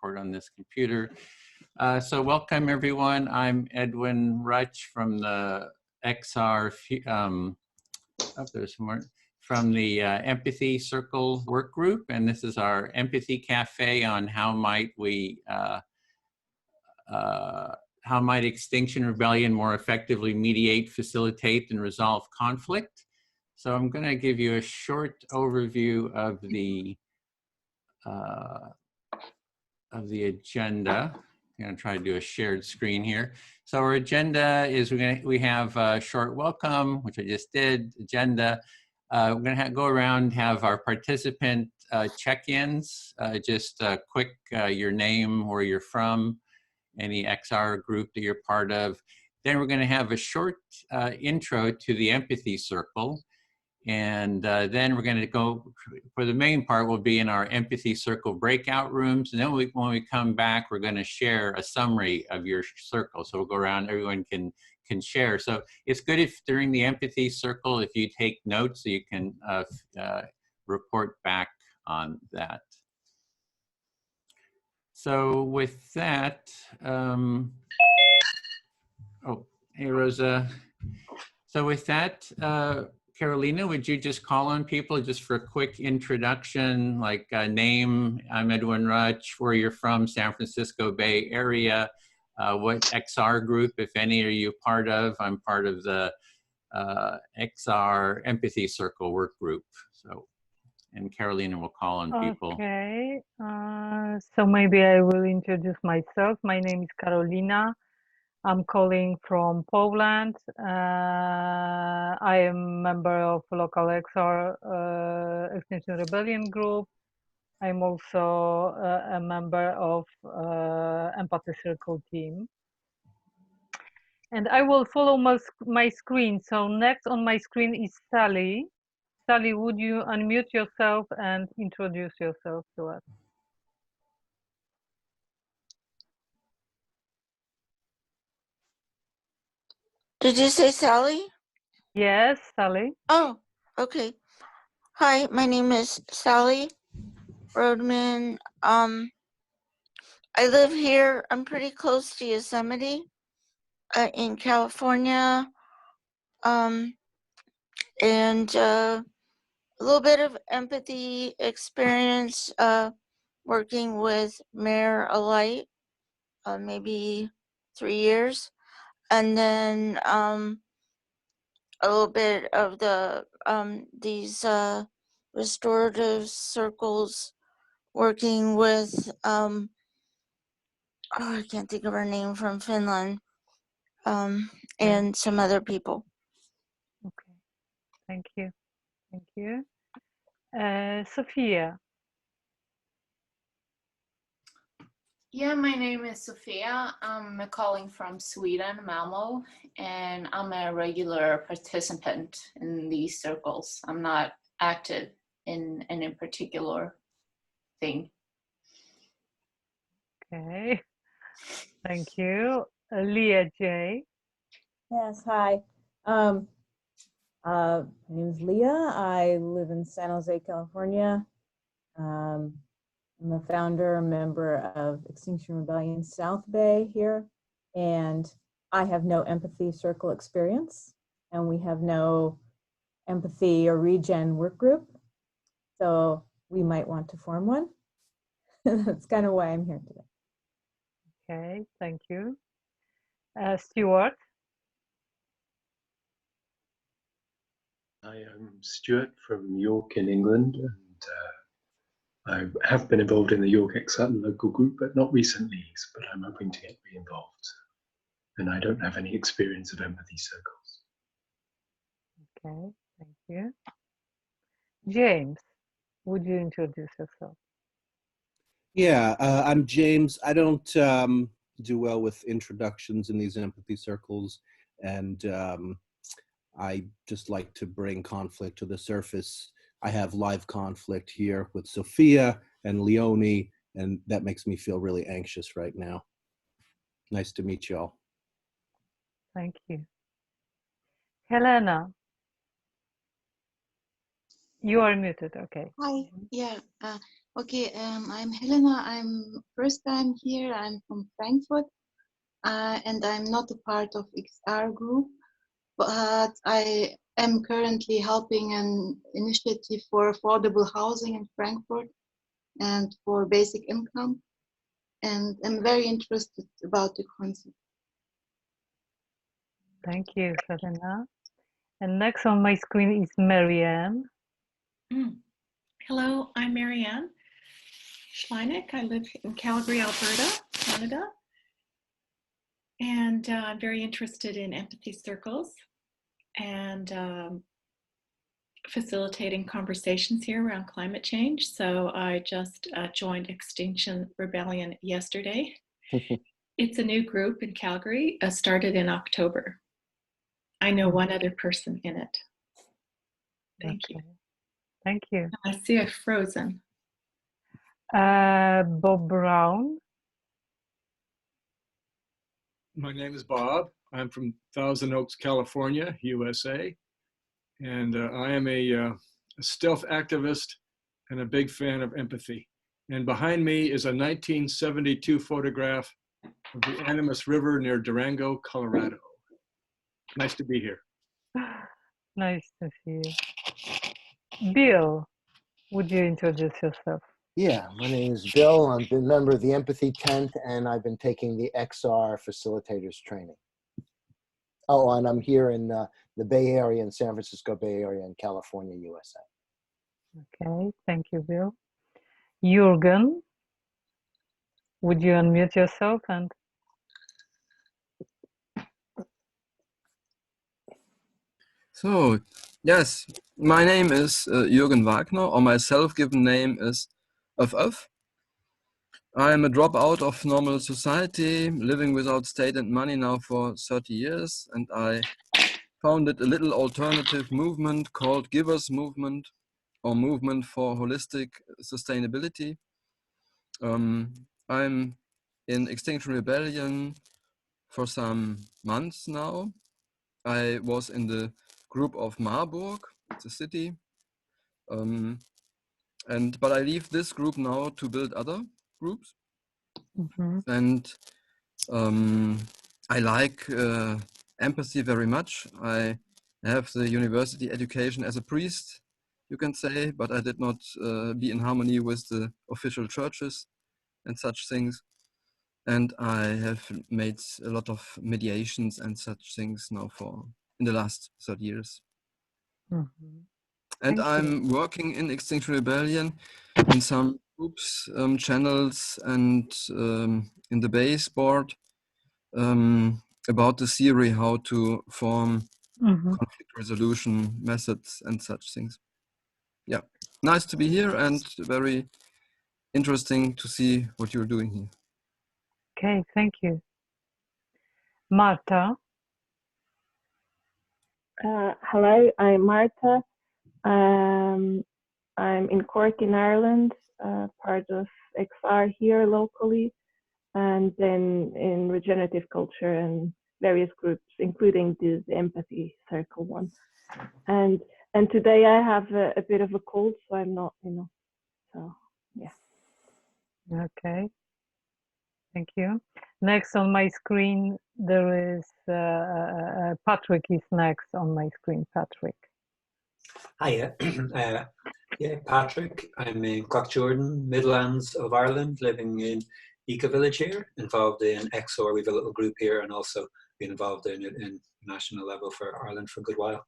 record on this computer. So welcome everyone. I'm Edwin Rutch from the XR, there's more, from the Empathy Circle work group, and this is our Empathy Cafe on how might Extinction Rebellion more effectively mediate, facilitate, and resolve conflict. So I'm going to give you a short overview of the agenda. I'm going to try to do a shared screen here. So our agenda is we have a short welcome, which I just did, agenda. We're going to go around, have our participant check-ins, just quick, your name, where you're from, any XR group that you're part of. Then we're going to have a short intro to the Empathy Circle. And then we're going to go, for the main part, we'll be in our Empathy Circle breakout rooms. And then when we come back, we're going to share a summary of your circle. So we'll go around, everyone can share. So it's good if during the Empathy Circle, if you take notes, so you can report back on that. So with that, oh, hey, Rosa. So with that, Karolina, would you just call on people just for a quick introduction, like name, I'm Edwin Rutch, where you're from, San Francisco Bay Area, what XR group, if any, are you part of? I'm part of the XR Empathy Circle work group. So, and Karolina will call on people. Okay, so maybe I will introduce myself. My name is Karolina. I'm calling from Poland. I am a member of local XR Extinction Rebellion group. I'm also a member of Empathy Circle team. And I will follow my screen. So next on my screen is Sally. Sally, would you unmute yourself and introduce yourself to us? Did you say Sally? Yes, Sally. Oh, okay. Hi, my name is Sally Rodman. I live here. I'm pretty close to Yosemite in California. And a little bit of empathy experience working with Mayor Alight, maybe 3 years. And then a little bit of the these restorative circles working with oh, I can't think of her name, from Finland, and some other people. Okay, thank you. Thank you. Sofia. Yeah, my name is Sofia. I'm calling from Sweden, Malmo, and I'm a regular participant in these circles. I'm not active in any particular thing. Okay, thank you. Leah J. Yes, hi. My name is Leah. I live in San Jose, California. I'm a founder, a member of Extinction Rebellion South Bay here, and I have no Empathy Circle experience, and we have no empathy or regen work group, so we might want to form one. That's kind of why I'm here today. Okay, thank you. Stewart. I am Stewart from York in England, and I have been involved in the York XR local group, but not recently, but I'm hoping to get re-involved. And I don't have any experience of empathy circles. Okay, thank you. James, would you introduce yourself? Yeah, I'm James. I don't do well with introductions in these empathy circles, and I just like to bring conflict to the surface. I have live conflict here with Sofia and Leonie, and that makes me feel really anxious right now. Nice to meet you all. Thank you. Helena. You are muted, okay. Hi, yeah, Okay, I'm Helena. I'm first time here. I'm from Frankfurt, and I'm not a part of XR group, but I am currently helping an initiative for affordable housing in Frankfurt and for basic income, and I'm very interested about the concept. Thank you, Helena. And next on my screen is Marianne. Hello, I'm Marianne Schleinik. I live in Calgary, Alberta, Canada. And I'm very interested in empathy circles and facilitating conversations here around climate change. So I just joined Extinction Rebellion yesterday. It's a new group in Calgary, started in October. I know one other person in it. Thank you. Thank you. I see I've frozen. Bob Brown. My name is Bob. I'm from Thousand Oaks, California, USA. And I am a stealth activist and a big fan of empathy. And behind me is a 1972 photograph of the Animas River near Durango, Colorado. Nice to be here. Nice to see you. Bill, would you introduce yourself? Yeah, my name is Bill. I'm a member of the Empathy Tent, and I've been taking the XR facilitators training. Oh, and I'm here in the Bay Area, in San Francisco Bay Area in California, USA. Okay, thank you, Bill. Jürgen, would you unmute yourself and So, yes, my name is Jürgen Wagner, or my self-given name is Öff. I am a dropout of normal society, living without state and money now for 30 years, and I founded a little alternative movement called Givers Movement, or Movement for Holistic Sustainability. I'm in Extinction Rebellion for some months now. I was in the group of Marburg, it's a city, but I leave this group now to build other groups. And I like empathy very much. I have the university education as a priest, you can say, but I did not be in harmony with the official churches and such things. And I have made a lot of mediations and such things now in the last 30 years. And I'm working in Extinction Rebellion in some groups, channels, and in the base board about the theory how to form conflict resolution methods and such things. Yeah, nice to be here and very interesting to see what you're doing here. Okay, thank you. Marta. Hello, I'm Marta. I'm in Cork in Ireland, part of XR here locally, and then in regenerative culture and various groups, including the empathy circle one. And today I have a bit of a cold, so I'm not, so yeah. Okay, thank you. Next on my screen, there is Patrick is next on my screen. Patrick. Hiya, yeah, Patrick. I'm in Cloughjordan, Midlands of Ireland, living in Eco Village here, involved in XR. We have a little group here and also been involved in it in national level for Ireland for a good while.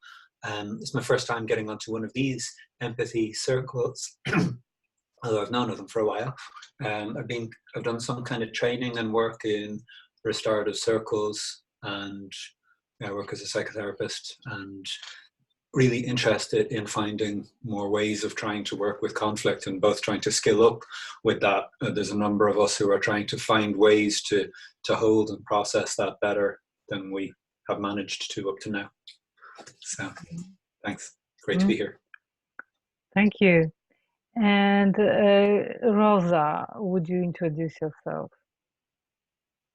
It's my first time getting onto one of these empathy circles, although I've known of them for a while. I've done some kind of training and work in restorative circles, and I work as a psychotherapist, and really interested in finding more ways of trying to work with conflict and both trying to skill up with that. There's a number of us who are trying to find ways to hold and process that better than we have managed to up to now. So thanks, great to be here. Thank you. And Rosa, would you introduce yourself,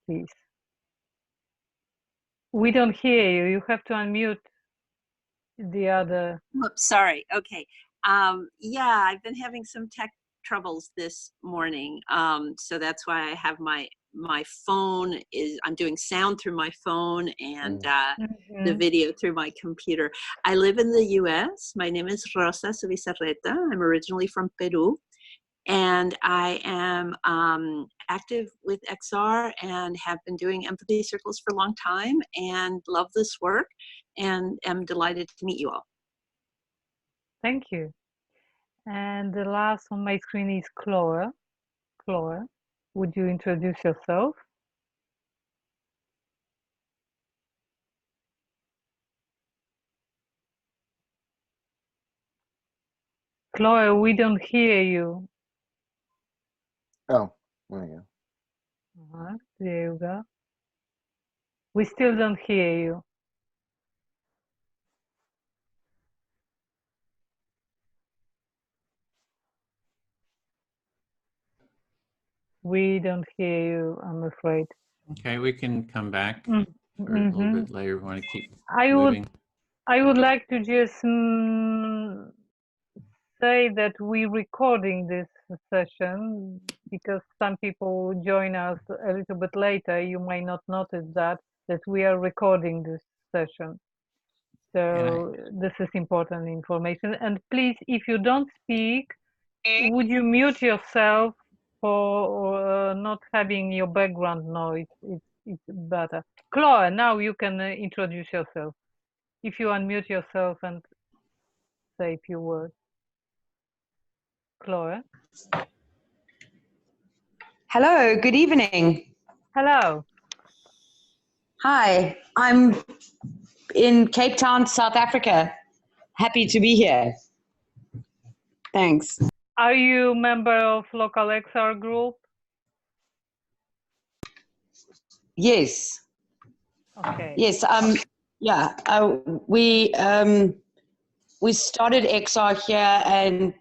please? We don't hear you. You have to unmute the other. Oops, sorry. Okay. Yeah, I've been having some troubles this morning. So that's why I have my phone I'm doing sound through my phone and the video through my computer. I live in the US. My name is Rosa. I'm originally from Peru. And I am active with XR and have been doing empathy circles for a long time and love this work and am delighted to meet you all. Thank you. And the last on my screen is Chloe. Chloe, would you introduce yourself? Chloe, we don't hear you. Oh, there you go. There you go. We still don't hear you. We don't hear you, I'm afraid. Okay, we can come back or a little bit later. We want to keep moving. I would like to just say that we're recording this session because some people join us a little bit later. You might not notice that we are recording this session. So this is important information. And please, if you don't speak, would you mute yourself for not having your background noise? It's better. Chloe, now you can introduce yourself. If you unmute yourself and say a few words. Chloe. Hello, good evening. Hello. Hi, I'm in Cape Town, South Africa. Happy to be here. Thanks. Are you a member of local XR group? Yes. Okay. Yes, yeah, we started XR here and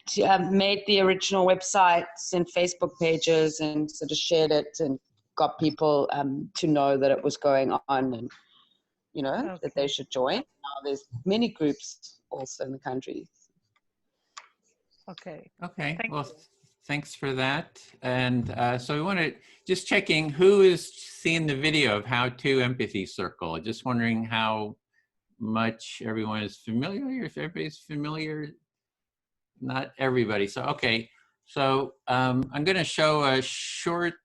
made the original websites and Facebook pages and sort of shared it and got people to know that it was going on and, you know, that they should join. Now there's many groups also in the country. Okay. Okay. Well, thanks for that. And so we want to just checking who is seeing the video of How to Empathy Circle. Just wondering how much everyone is familiar, if everybody's familiar. Not everybody. So, okay. So I'm going to show a short,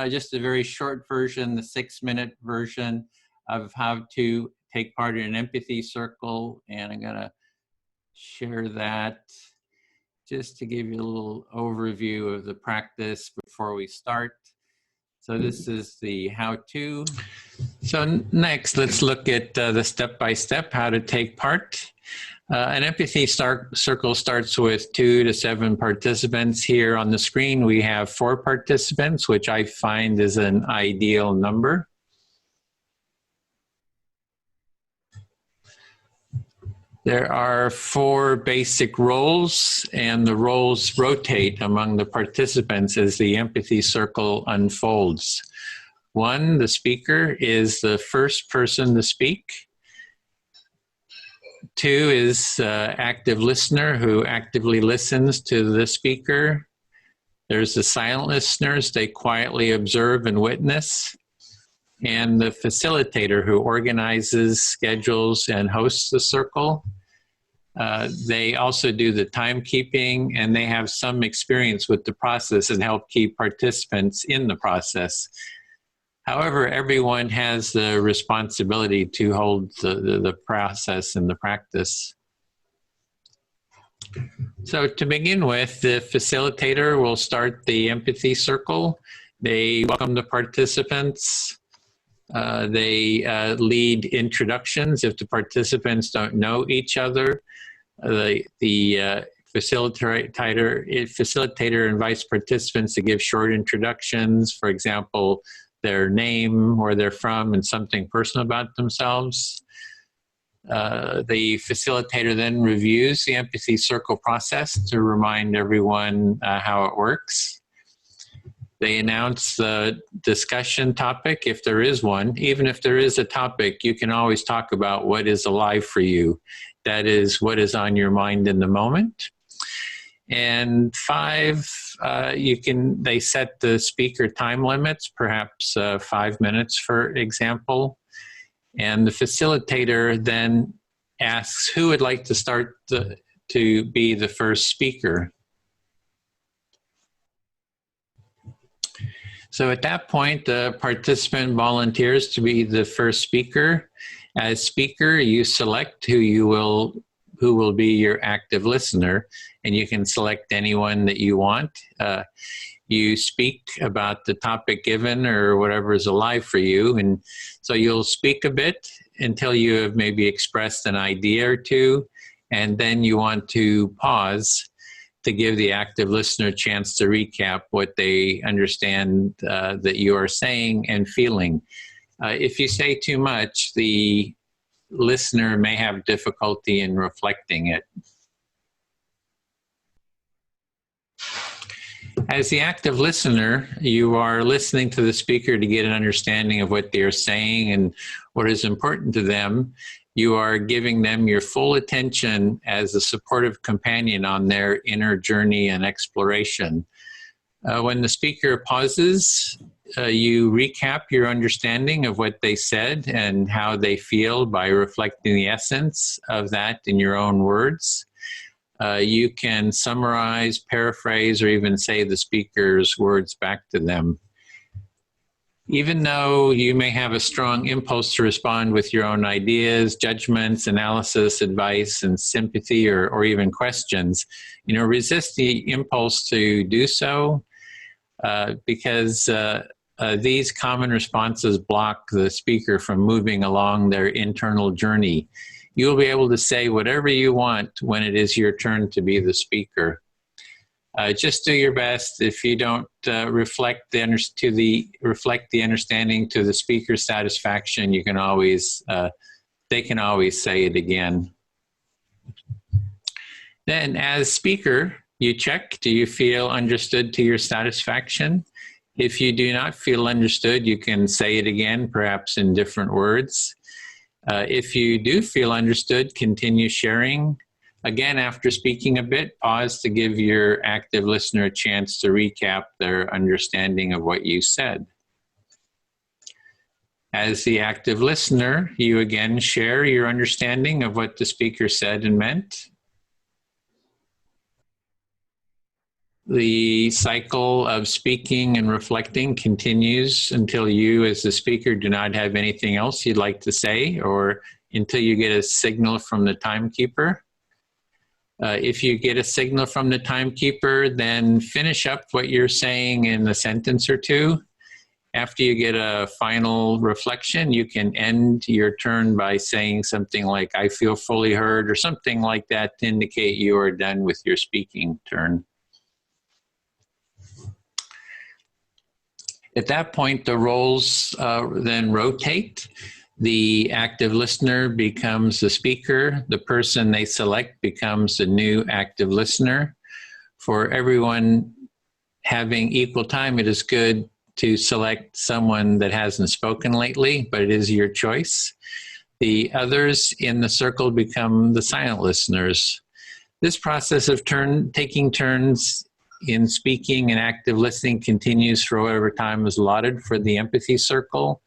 just a very short version, the 6-minute version of how to take part in an empathy circle. And I'm going to share that just to give you a little overview of the practice before we start. So this is the how-to. So next, let's look at the step-by-step how to take part. An empathy circle starts with 2 to 7 participants. Here on the screen, we have 4 participants, which I find is an ideal number. There are 4 basic roles, and the roles rotate among the participants as the empathy circle unfolds. 1, the speaker, is the first person to speak. 2 is active listener who actively listens to the speaker. There's the silent listeners, they quietly observe and witness. And the facilitator who organizes, schedules, and hosts the circle. They also do the timekeeping, and they have some experience with the process and help keep participants in the process. However, everyone has the responsibility to hold the process and the practice. So to begin with, the facilitator will start the empathy circle. They welcome the participants. They lead introductions if the participants don't know each other. The facilitator invites participants to give short introductions, for example, their name, where they're from, and something personal about themselves. The facilitator then reviews the empathy circle process to remind everyone how it works. They announce the discussion topic, if there is one. Even if there is a topic, you can always talk about what is alive for you. That is what is on your mind in the moment. And 5, they set the speaker time limits, perhaps 5 minutes, for example. And the facilitator then asks who would like to start to be the first speaker. So at that point, the participant volunteers to be the first speaker. As speaker, you select who will be your active listener, and you can select anyone that you want. You speak about the topic given or whatever is alive for you, and so you'll speak a bit until you have maybe expressed an idea or two, and then you want to pause to give the active listener a chance to recap what they understand that you are saying and feeling. If you say too much, the listener may have difficulty in reflecting it. As the active listener, you are listening to the speaker to get an understanding of what they're saying and what is important to them. You are giving them your full attention as a supportive companion on their inner journey and exploration. When the speaker pauses, you recap your understanding of what they said and how they feel by reflecting the essence of that in your own words. You can summarize, paraphrase, or even say the speaker's words back to them. Even though you may have a strong impulse to respond with your own ideas, judgments, analysis, advice, and sympathy, or even questions, resist the impulse to do so because these common responses block the speaker from moving along their internal journey. You'll be able to say whatever you want when it is your turn to be the speaker. Just do your best. If you don't reflect the understanding to the speaker's satisfaction, you can always they can always say it again. Then, as speaker, you check: do you feel understood to your satisfaction? If you do not feel understood, you can say it again, perhaps in different words. If you do feel understood, continue sharing. Again, after speaking a bit, pause to give your active listener a chance to recap their understanding of what you said. As the active listener, you again share your understanding of what the speaker said and meant. The cycle of speaking and reflecting continues until you, as the speaker, do not have anything else you'd like to say, or until you get a signal from the timekeeper. If you get a signal from the timekeeper, then finish up what you're saying in a sentence or two. After you get a final reflection, you can end your turn by saying something like, "I feel fully heard," or something like that to indicate you are done with your speaking turn. At that point, the roles then rotate. The active listener becomes the speaker. The person they select becomes the new active listener. For everyone having equal time, it is good to select someone that hasn't spoken lately, but it is your choice. The others in the circle become the silent listeners. This process of taking turns in speaking and active listening continues for whatever time is allotted for the empathy circle.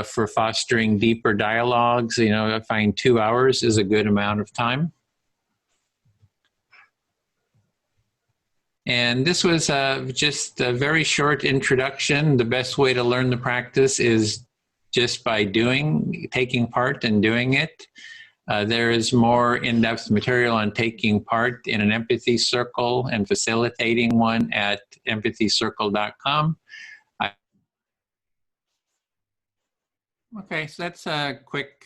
For fostering deeper dialogues, I find 2 hours is a good amount of time. And this was just a very short introduction. The best way to learn the practice is just by taking part and doing it. There is more in-depth material on taking part in an empathy circle and facilitating one at empathycircle.com. Okay, so that's a quick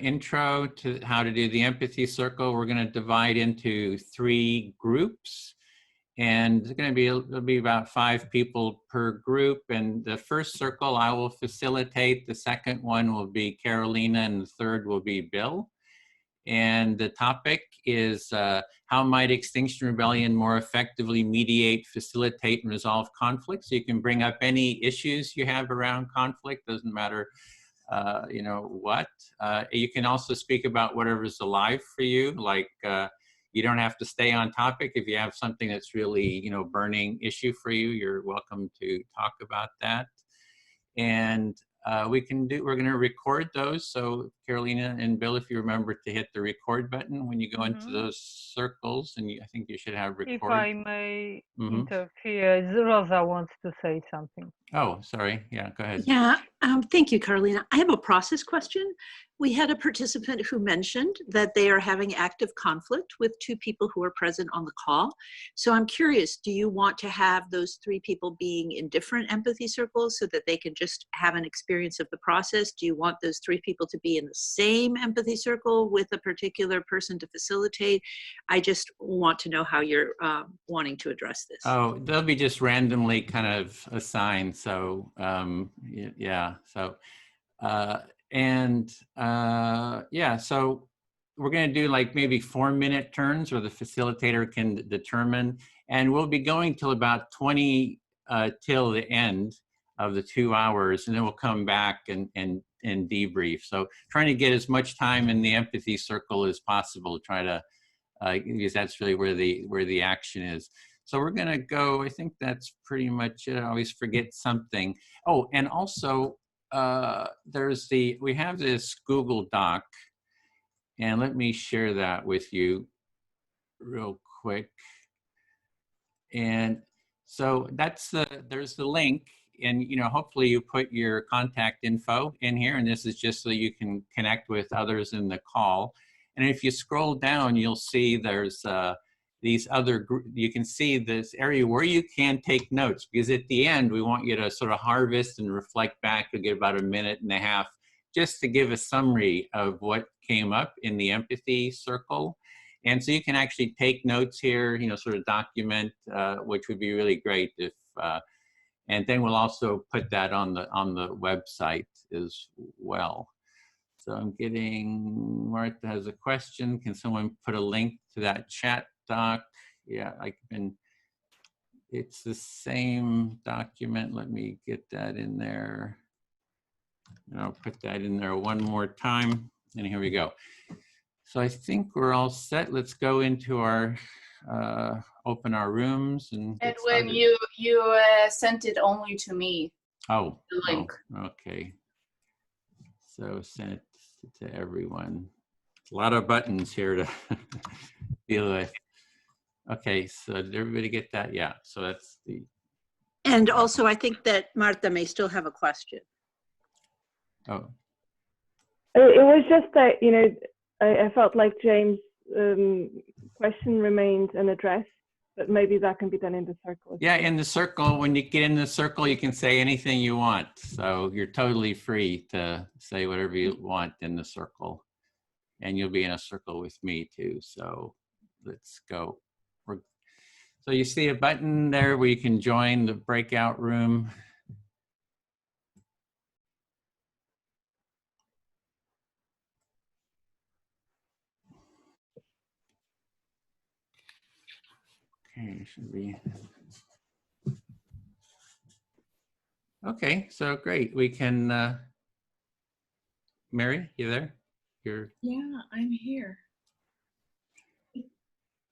intro to how to do the empathy circle. We're going to divide into 3 groups, and it'll be about 5 people per group. And the first circle I will facilitate. The second one will be Karolina, and the third will be Bill. And the topic is how might Extinction Rebellion more effectively mediate, facilitate, and resolve conflict? So you can bring up any issues you have around conflict, doesn't matter what. You can also speak about whatever's alive for you, like You don't have to stay on topic. If you have something that's really, you know, burning issue for you, you're welcome to talk about that. And we're going to record those. So Karolina and Bill, if you remember to hit the record button when you go into those circles, and I think you should have record. If I may interfere, Rosa wants to say something. Oh, sorry. Yeah, go ahead. Yeah, thank you, Karolina. I have a process question. We had a participant who mentioned that they are having active conflict with 2 people who are present on the call. So I'm curious, do you want to have those 3 people being in different empathy circles so that they can just have an experience of the process? Do you want those 3 people to be in the same empathy circle with a particular person to facilitate? I just want to know how you're wanting to address this. Oh, they'll be just randomly kind of assigned. So yeah, so yeah, so we're going to do like maybe 4-minute turns where the facilitator can determine, and we'll be going till about 20 till the end of the 2 hours, and then we'll come back and debrief. So trying to get as much time in the empathy circle as possible, try to because that's really where the action is. So we're going to go, I think that's pretty much it. I always forget something. Oh, and also we have this Google Doc, and let me share that with you real quick. And so there's the link, and you know, hopefully you put your contact info in here, and this is just so you can connect with others in the call. And if you scroll down, you'll see there's these other you can see this area where you can take notes, because at the end we want you to sort of harvest and reflect back. You'll get about 1.5 minutes just to give a summary of what came up in the empathy circle. And so you can actually take notes here, you know, sort of document, which would be really great if, and then we'll also put that on the website as well. So I'm getting, Martha has a question. Can someone put a link to that chat doc? Yeah, it's the same document. Let me get that in there. And I'll put that in there one more time. And here we go. So I think we're all set. Let's go into our, open our rooms and get Edwin, started. you sent it only to me. Oh, the link. Oh, okay. So send it to everyone. A lot of buttons here to deal with. Okay, so did everybody get that? Yeah, so that's the. And also, I think that Marta may still have a question. Oh. It was just that, you know, I felt like James' question remained unaddressed, but maybe that can be done in the circle. Yeah, in the circle, when you get in the circle, you can say anything you want. So you're totally free to say whatever you want in the circle. And you'll be in a circle with me too. So let's go. So you see a button there where you can join the breakout room. Okay, should be. Okay, so great. We can, Mary, you there? Yeah, I'm here.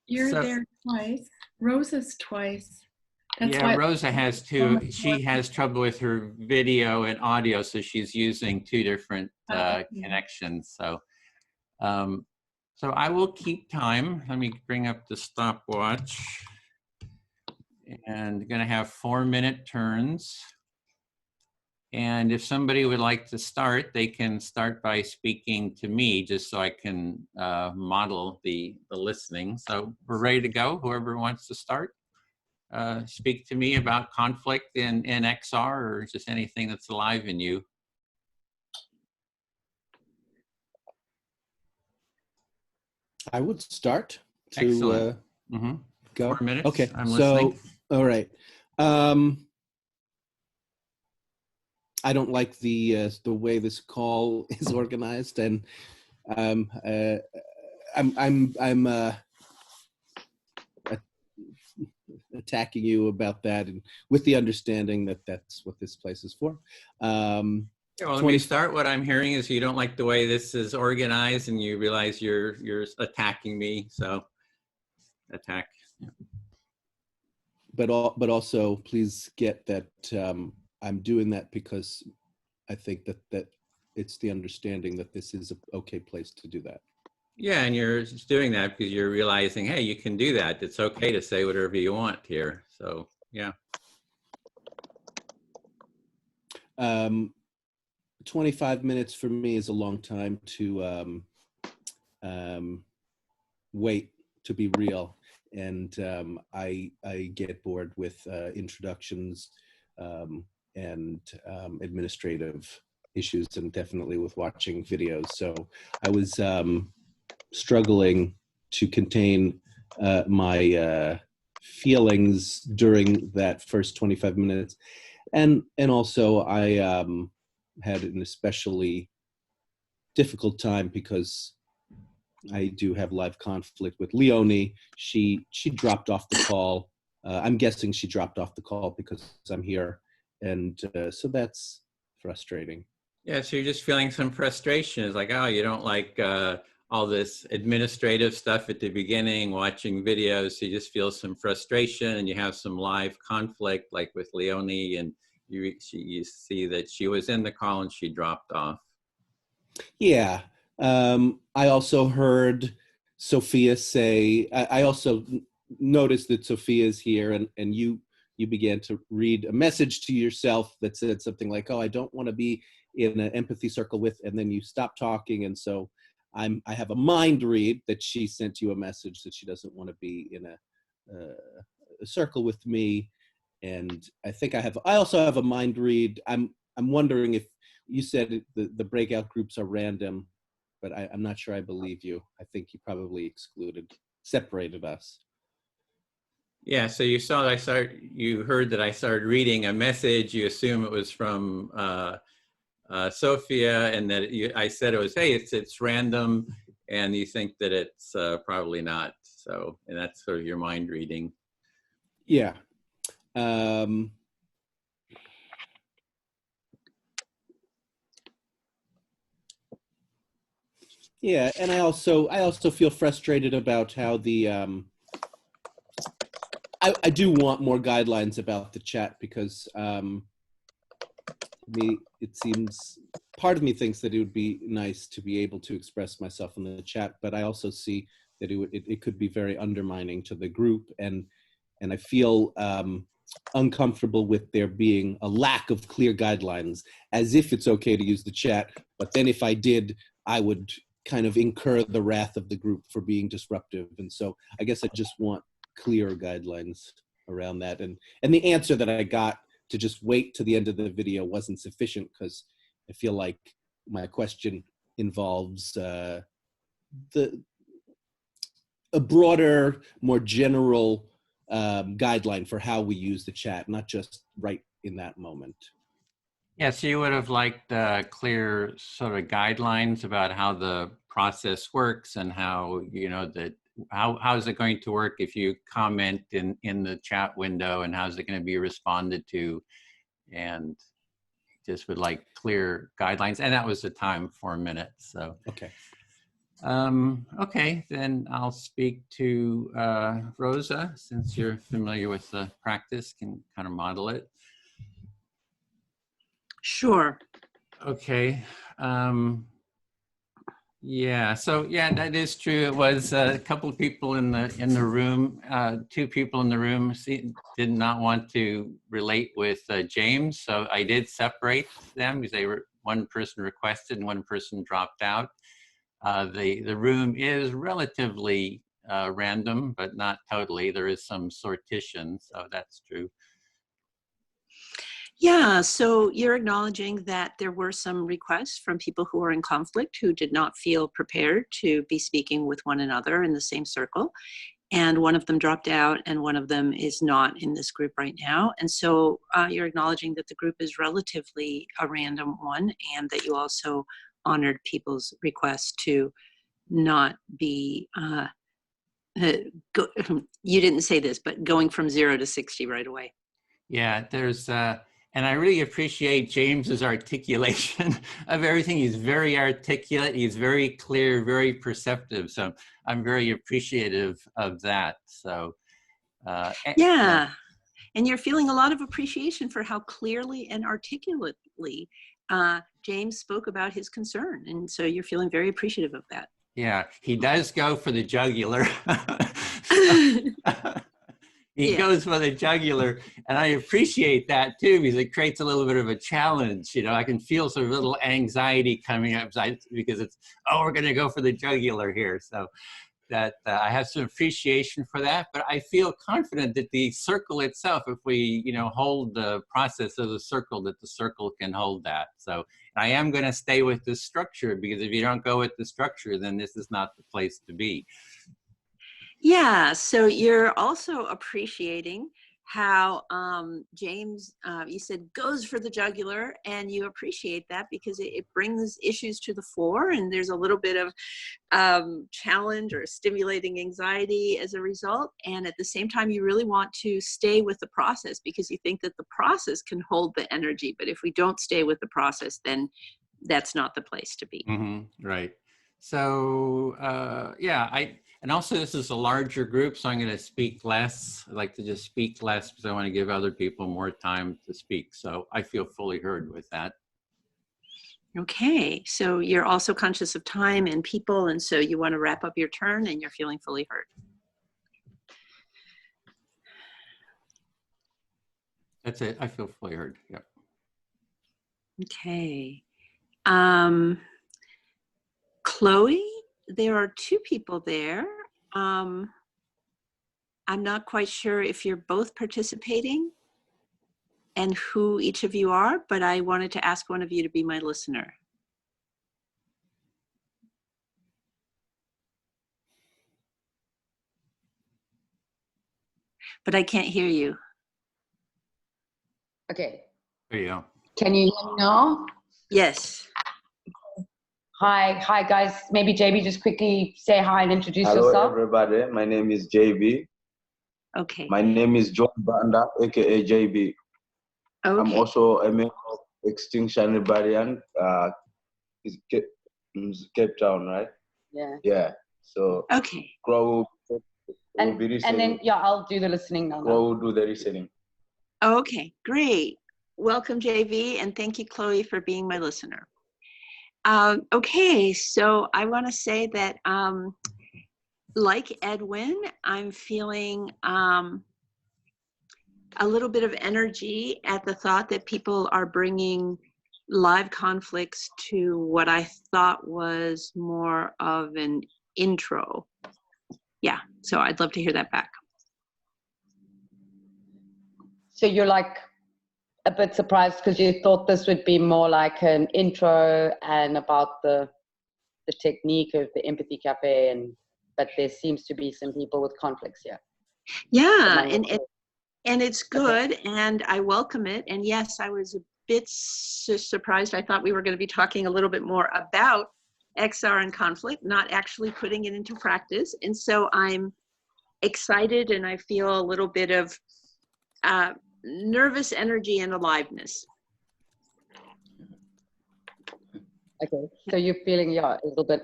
You're So- there twice. Rosa's twice. That's Yeah, why Rosa has two. She has trouble with her video and audio, so she's using 2 different connections. So, so I will keep time. Let me bring up the stopwatch. And going to have 4-minute turns. And if somebody would like to start, they can start by speaking to me, just so I can model the listening. So we're ready to go. Whoever wants to start, speak to me about conflict in XR, or just anything that's alive in you. I would start to Excellent. go. 4 minutes. Okay, I'm so listening. all right. I don't like the way this call is organized, and I'm attacking you about that, and with the understanding that that's what this place is for. Yeah, well, let me start. What I'm hearing is you don't like the way this is organized, and you realize you're attacking me. So attack. But also, please get that I'm doing that because I think that it's the understanding that this is an okay place to do that. Yeah, and you're doing that because you're realizing, hey, you can do that. It's okay to say whatever you want here. So, yeah. 25 minutes for me is a long time to wait, to be real. And I get bored with introductions and administrative issues, and definitely with watching videos. So I was struggling to contain my feelings during that first 25 minutes. And also I had an especially difficult time because I do have live conflict with Leonie. She dropped off the call. I'm guessing she dropped off the call because I'm here. And so that's frustrating. Yeah, so you're just feeling some frustration. It's like, oh, you don't like all this administrative stuff at the beginning, watching videos. So you just feel some frustration, and you have some live conflict, like with Leonie, and you see that she was in the call and she dropped off. Yeah. I also heard Sofia say, I also noticed that Sofia's here, and you began to read a message to yourself that said something like, oh, I don't want to be in an empathy circle with, and then you stop talking. And so I have a mind read that she sent you a message that she doesn't want to be in a circle with me. And I think I also have a mind read. I'm wondering if you said the breakout groups are random, but I'm not sure I believe you. I think you probably separated us. Yeah, so you saw that you heard that I started reading a message. You assume it was from Sofia, and that I said it was, hey, it's random, and you think that it's probably not. So, and that's sort of your mind reading. Yeah. Yeah, and I also feel frustrated about how the I do want more guidelines about the chat, because it seems, part of me thinks that it would be nice to be able to express myself in the chat, but I also see that it could be very undermining to the group, and I feel uncomfortable with there being a lack of clear guidelines, as if it's okay to use the chat, but then if I did, I would kind of incur the wrath of the group for being disruptive. And so I guess I just want clear guidelines around that. And the answer that I got to just wait to the end of the video wasn't sufficient, because I feel like my question involves a broader, more general guideline for how we use the chat, not just right in that moment. Yeah, so you would have liked clear sort of guidelines about how the process works, and how, that how is it going to work if you comment in the chat window, and how is it going to be responded to, and just would like clear guidelines. And that was the time, 4 minutes. So okay. Okay, then I'll speak to Rosa, since you're familiar with the practice, can kind of model it. Sure. Okay. Yeah. So yeah, that is true. It was a couple of people in the room. 2 people in the room did not want to relate with James, so I did separate them, because one person requested and one person dropped out. The room is relatively random, but not totally. There is some sortition, so that's true. Yeah, so you're acknowledging that there were some requests from people who were in conflict, who did not feel prepared to be speaking with one another in the same circle. And one of them dropped out, and one of them is not in this group right now. And so you're acknowledging that the group is relatively a random one, and that you also honored people's request to not be, you didn't say this, but going from 0 to 60 right away. Yeah, there's And I really appreciate James's articulation of everything. He's very articulate. He's very clear, very perceptive. So I'm very appreciative of that. So yeah. And you're feeling a lot of appreciation for how clearly and articulately James spoke about his concern. And so you're feeling very appreciative of that. Yeah, he does go for the jugular. He goes for the jugular, and I appreciate that too, because it creates a little bit of a challenge. You know, I can feel some little anxiety coming up because it's, oh, we're going to go for the jugular here. So that I have some appreciation for that, but I feel confident that the circle itself, if we, you know, hold the process of the circle, that the circle can hold that. So I am going to stay with this structure, because if you don't go with the structure, then this is not the place to be. Yeah, so you're also appreciating how James, you said, goes for the jugular, and you appreciate that because it brings issues to the fore, and there's a little bit of challenge or stimulating anxiety as a result. And at the same time, you really want to stay with the process because you think that the process can hold the energy. But if we don't stay with the process, then that's not the place to be. Mm-hmm, right. So yeah, and also this is a larger group, so I'm going to speak less. I like to just speak less because I want to give other people more time to speak. So I feel fully heard with that. Okay, so you're also conscious of time and people, and so you want to wrap up your turn and you're feeling fully heard. That's it. I feel fully heard. Yep. Okay. Chloe, there are two people there. I'm not quite sure if you're both participating and who each of you are, but I wanted to ask one of you to be my listener. But I can't hear you. Okay. There you go. Can you hear me now? Yes. Hi guys. Maybe JB, just quickly say hi and introduce Hello, yourself. everybody. My name is JB. Okay. My name is John Banda, aka JB. Okay. I'm also a member of Extinction Rebellion. Is Cape Town, right? Yeah. Yeah. So. Okay. Crow will be listening. And then yeah, I'll do the listening now. Crow will do the listening. Okay, great. Welcome, JV, and thank you, Chloe, for being my listener. Okay, so I want to say that, like Edwin, I'm feeling a little bit of energy at the thought that people are bringing live conflicts to what I thought was more of an intro. Yeah, so I'd love to hear that back. So you're like a bit surprised because you thought this would be more like an intro and about the technique of the empathy cafe, but there seems to be some people with conflicts here. Yeah, and it's good, okay. And I welcome it. And yes, I was a bit surprised. I thought we were going to be talking a little bit more about XR and conflict, not actually putting it into practice. And so I'm excited, and I feel a little bit of nervous energy and aliveness. Okay, so you're feeling a little bit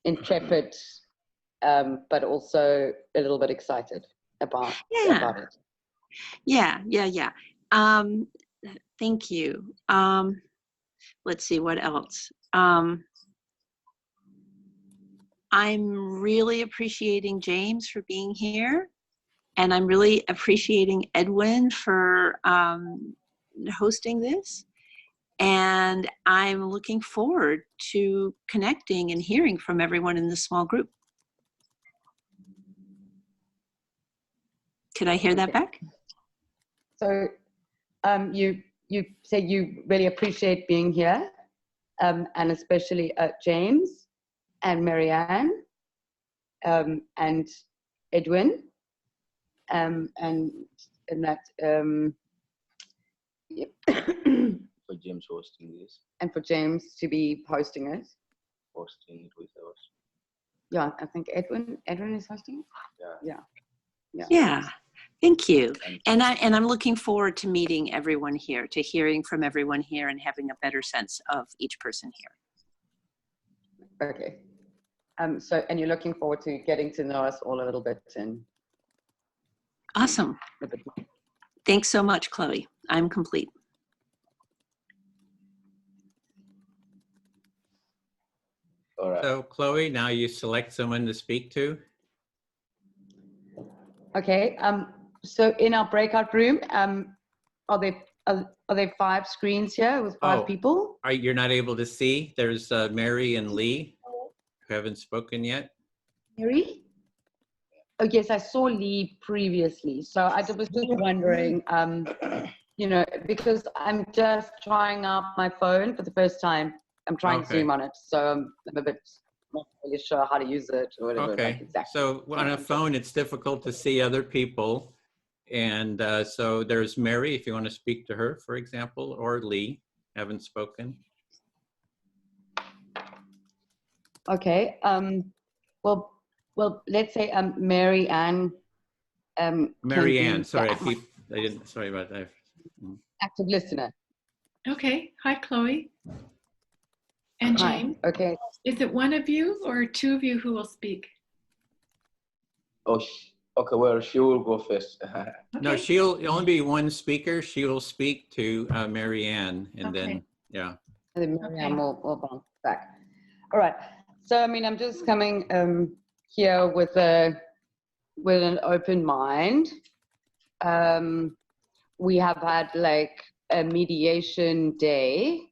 intrepid, but also a little bit excited about it. Yeah. Thank you. Let's see what else. I'm really appreciating James for being here. And I'm really appreciating Edwin for hosting this. And I'm looking forward to connecting and hearing from everyone in this small group. Could I hear that back? So you said you really appreciate being here, and especially James and Marianne and Edwin. And that yep. For James hosting this. And for James to be hosting it. Hosting it with us. Yeah, I think Edwin is hosting. Yeah. Yeah. Thank you. And I'm looking forward to meeting everyone here, to hearing from everyone here and having a better sense of each person here. Okay. And you're looking forward to getting to know us all a little bit. And awesome. Thanks so much, Chloe. I'm complete. All right. So Chloe, now you select someone to speak to. Okay. So in our breakout room, are there 5 screens here with 5 people? You're not able to see? There's Mary and Lee who haven't spoken yet. Mary? Oh yes, I saw Lee previously. So I was just wondering, you know, because I'm just trying out my phone for the first time. I'm trying Zoom on it, so I'm a bit not really sure how to use it or whatever. Okay. Like exactly. So on a phone, it's difficult to see other people. And so there's Mary, if you want to speak to her, for example, or Lee, haven't spoken. Okay. Well, let's say Mary Ann. Mary Ann, sorry, sorry about that. Active listener. Okay. Hi, Chloe. And James. Hi. Okay. Is it one of you or 2 of you who will speak? Oh, okay. Well, she will go first. No, she'll only be one speaker. She will speak to Mary Ann, and then, yeah. And then Mary Ann will bounce back. All right. So, I mean, I'm just coming here with an open mind. We have had like a mediation day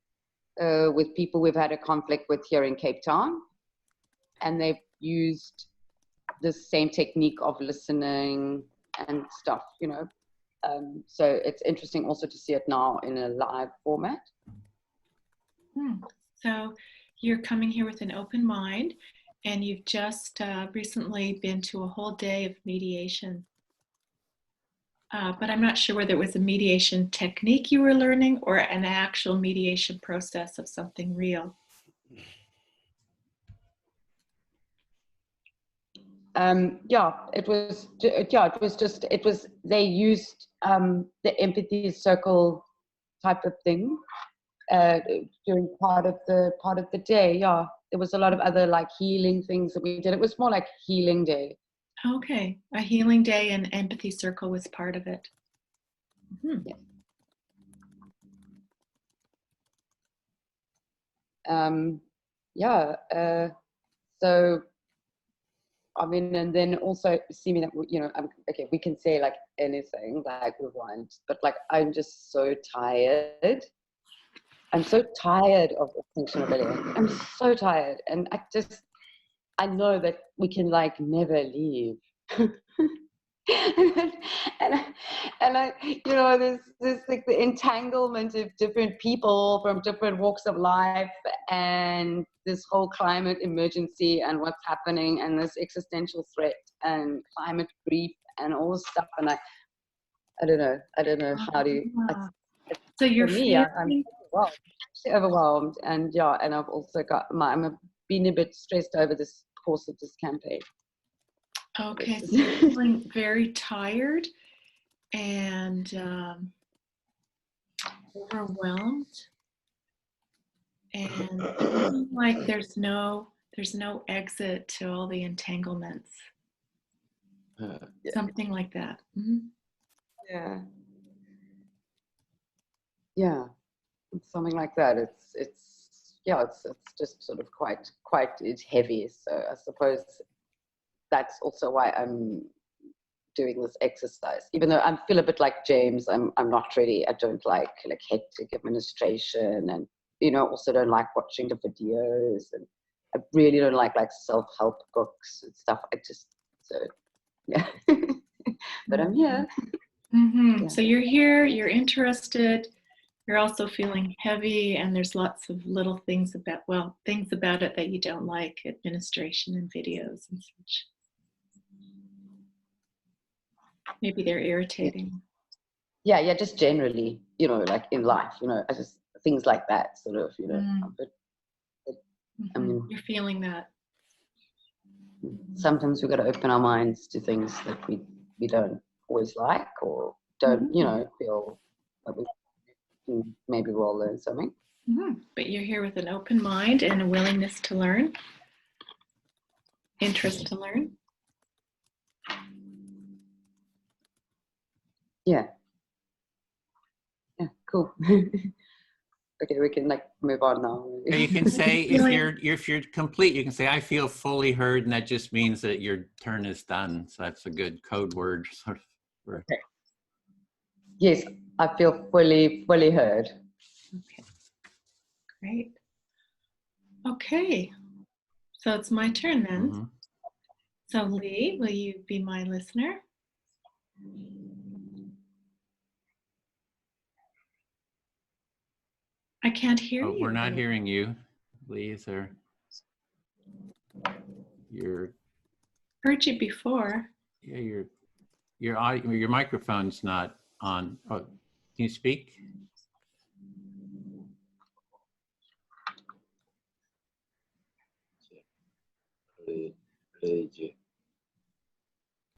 with people we've had a conflict with here in Cape Town. And they've used the same technique of listening and stuff, you know. So it's interesting also to see it now in a live format. So you're coming here with an open mind, and you've just recently been to a whole day of mediation. But I'm not sure whether it was a mediation technique you were learning or an actual mediation process of something real. They used the empathy circle type of thing during part of the day. Yeah, there was a lot of other like healing things that we did. It was more like healing day. Okay, a healing day and empathy circle was part of it. So I mean, and then also seeming that, you know, okay, we can say like anything like we want, but like I'm just so tired. I'm so tired of Extinction Rebellion. I'm so tired, and I know that we can like never leave. and I, you know, there's like the entanglement of different people from different walks of life, and this whole climate emergency and what's happening, and this existential threat and climate grief and all this stuff. And I don't know how to. So you're I'm overwhelmed, and yeah, and I've also got been a bit stressed over this course of this campaign. Okay, so you're feeling very tired and overwhelmed, and like there's no exit to all the entanglements. Something like that. Yeah, something like that. It's just sort of quite it's heavy. So I suppose that's also why I'm doing this exercise. Even though I feel a bit like James, I'm not really. I don't like hectic administration, and you know, also don't like watching the videos, and I really don't like self-help books and stuff. Yeah. But I'm here. Yeah. So you're here. You're interested. You're also feeling heavy, and there's lots of little things about it that you don't like, administration and videos and such. Maybe they're irritating. Yeah, just generally, you know, like in life, you know, things like that, sort of, you know. But I mean, you're feeling that. Sometimes we've got to open our minds to things that we don't always like or don't, you know, feel that we can, maybe we'll learn something. But you're here with an open mind and a willingness to learn, interest to learn. Yeah. Yeah, cool. Okay, we can like move on now. Or you can say, if you're complete, you can say, I feel fully heard, and that just means that your turn is done. So that's a good code word sort of. Word. Okay. Yes, I feel fully heard. Okay, great. Okay, so it's my turn then. So Lee, will you be my listener? I can't hear you. We're not hearing you, Lee. Is there? You're. Heard you before. Yeah, your microphone's not on. Oh, can you speak?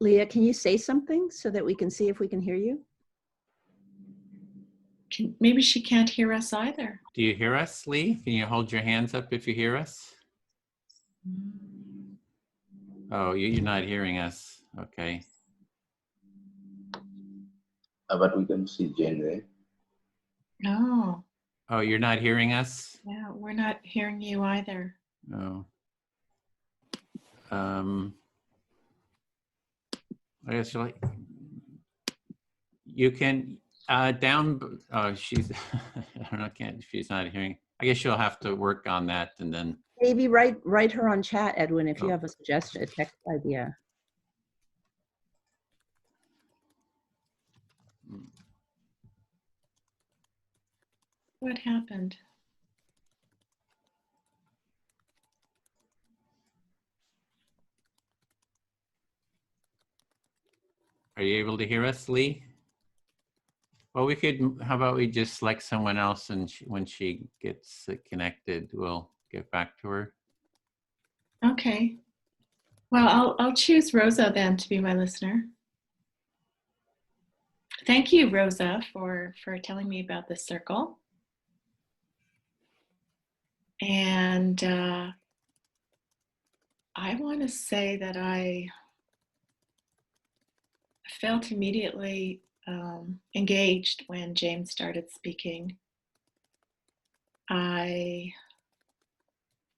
Leah, can you say something so that we can see if we can hear you? Maybe she can't hear us either. Do you hear us, Lee? Can you hold your hands up if you hear us? Oh, you're not hearing us. Okay. But we can see Jane there. No. Oh, you're not hearing us? Yeah, we're not hearing you either. No. I guess you can down. Oh, she's. I don't know. She's not hearing. I guess you'll have to work on that and then. Maybe write her on chat, Edwin, if you have a suggestion, a text idea. What happened? Are you able to hear us, Lee? Well, we could, how about we just select someone else, and when she gets connected, we'll get back to her. Okay. Well, I'll choose Rosa then to be my listener. Thank you, Rosa, for telling me about this circle. And I want to say that I felt immediately engaged when James started speaking. I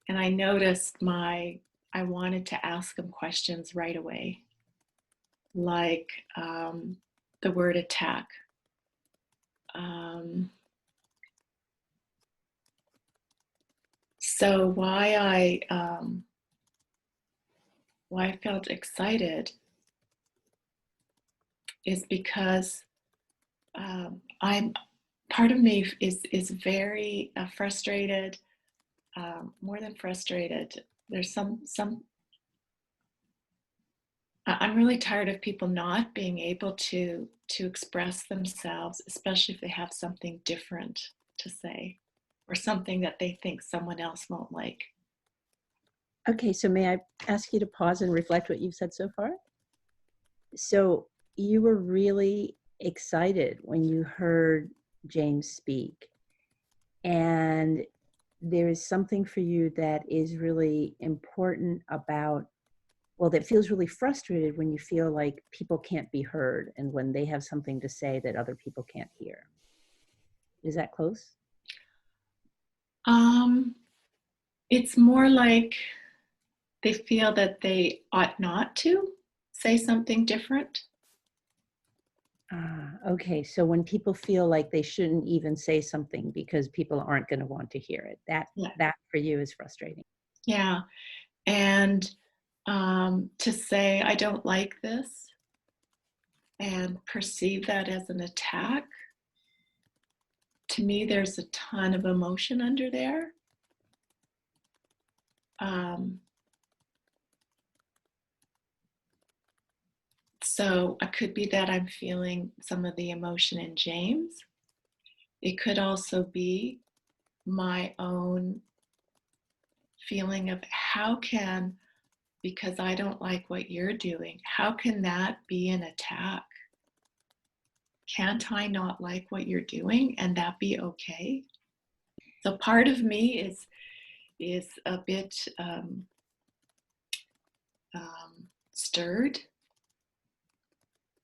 noticed I wanted to ask him questions right away, like the word attack. So why I felt excited is because part of me is very frustrated, more than frustrated. There's I'm really tired of people not being able to express themselves, especially if they have something different to say or something that they think someone else won't like. Okay, so may I ask you to pause and reflect what you've said so far? So you were really excited when you heard James speak, and there is something for you that is really important about, well, that feels really frustrated when you feel like people can't be heard and when they have something to say that other people can't hear. Is that close? It's more like they feel that they ought not to say something different. Okay, so when people feel like they shouldn't even say something because people aren't going to want to hear it, that for you is frustrating. Yeah, and to say I don't like this and perceive that as an attack, to me there's a ton of emotion under there. So it could be that I'm feeling some of the emotion in James. It could also be my own feeling of because I don't like what you're doing, how can that be an attack? can't I not like what you're doing and that be okay? So part of me is a bit stirred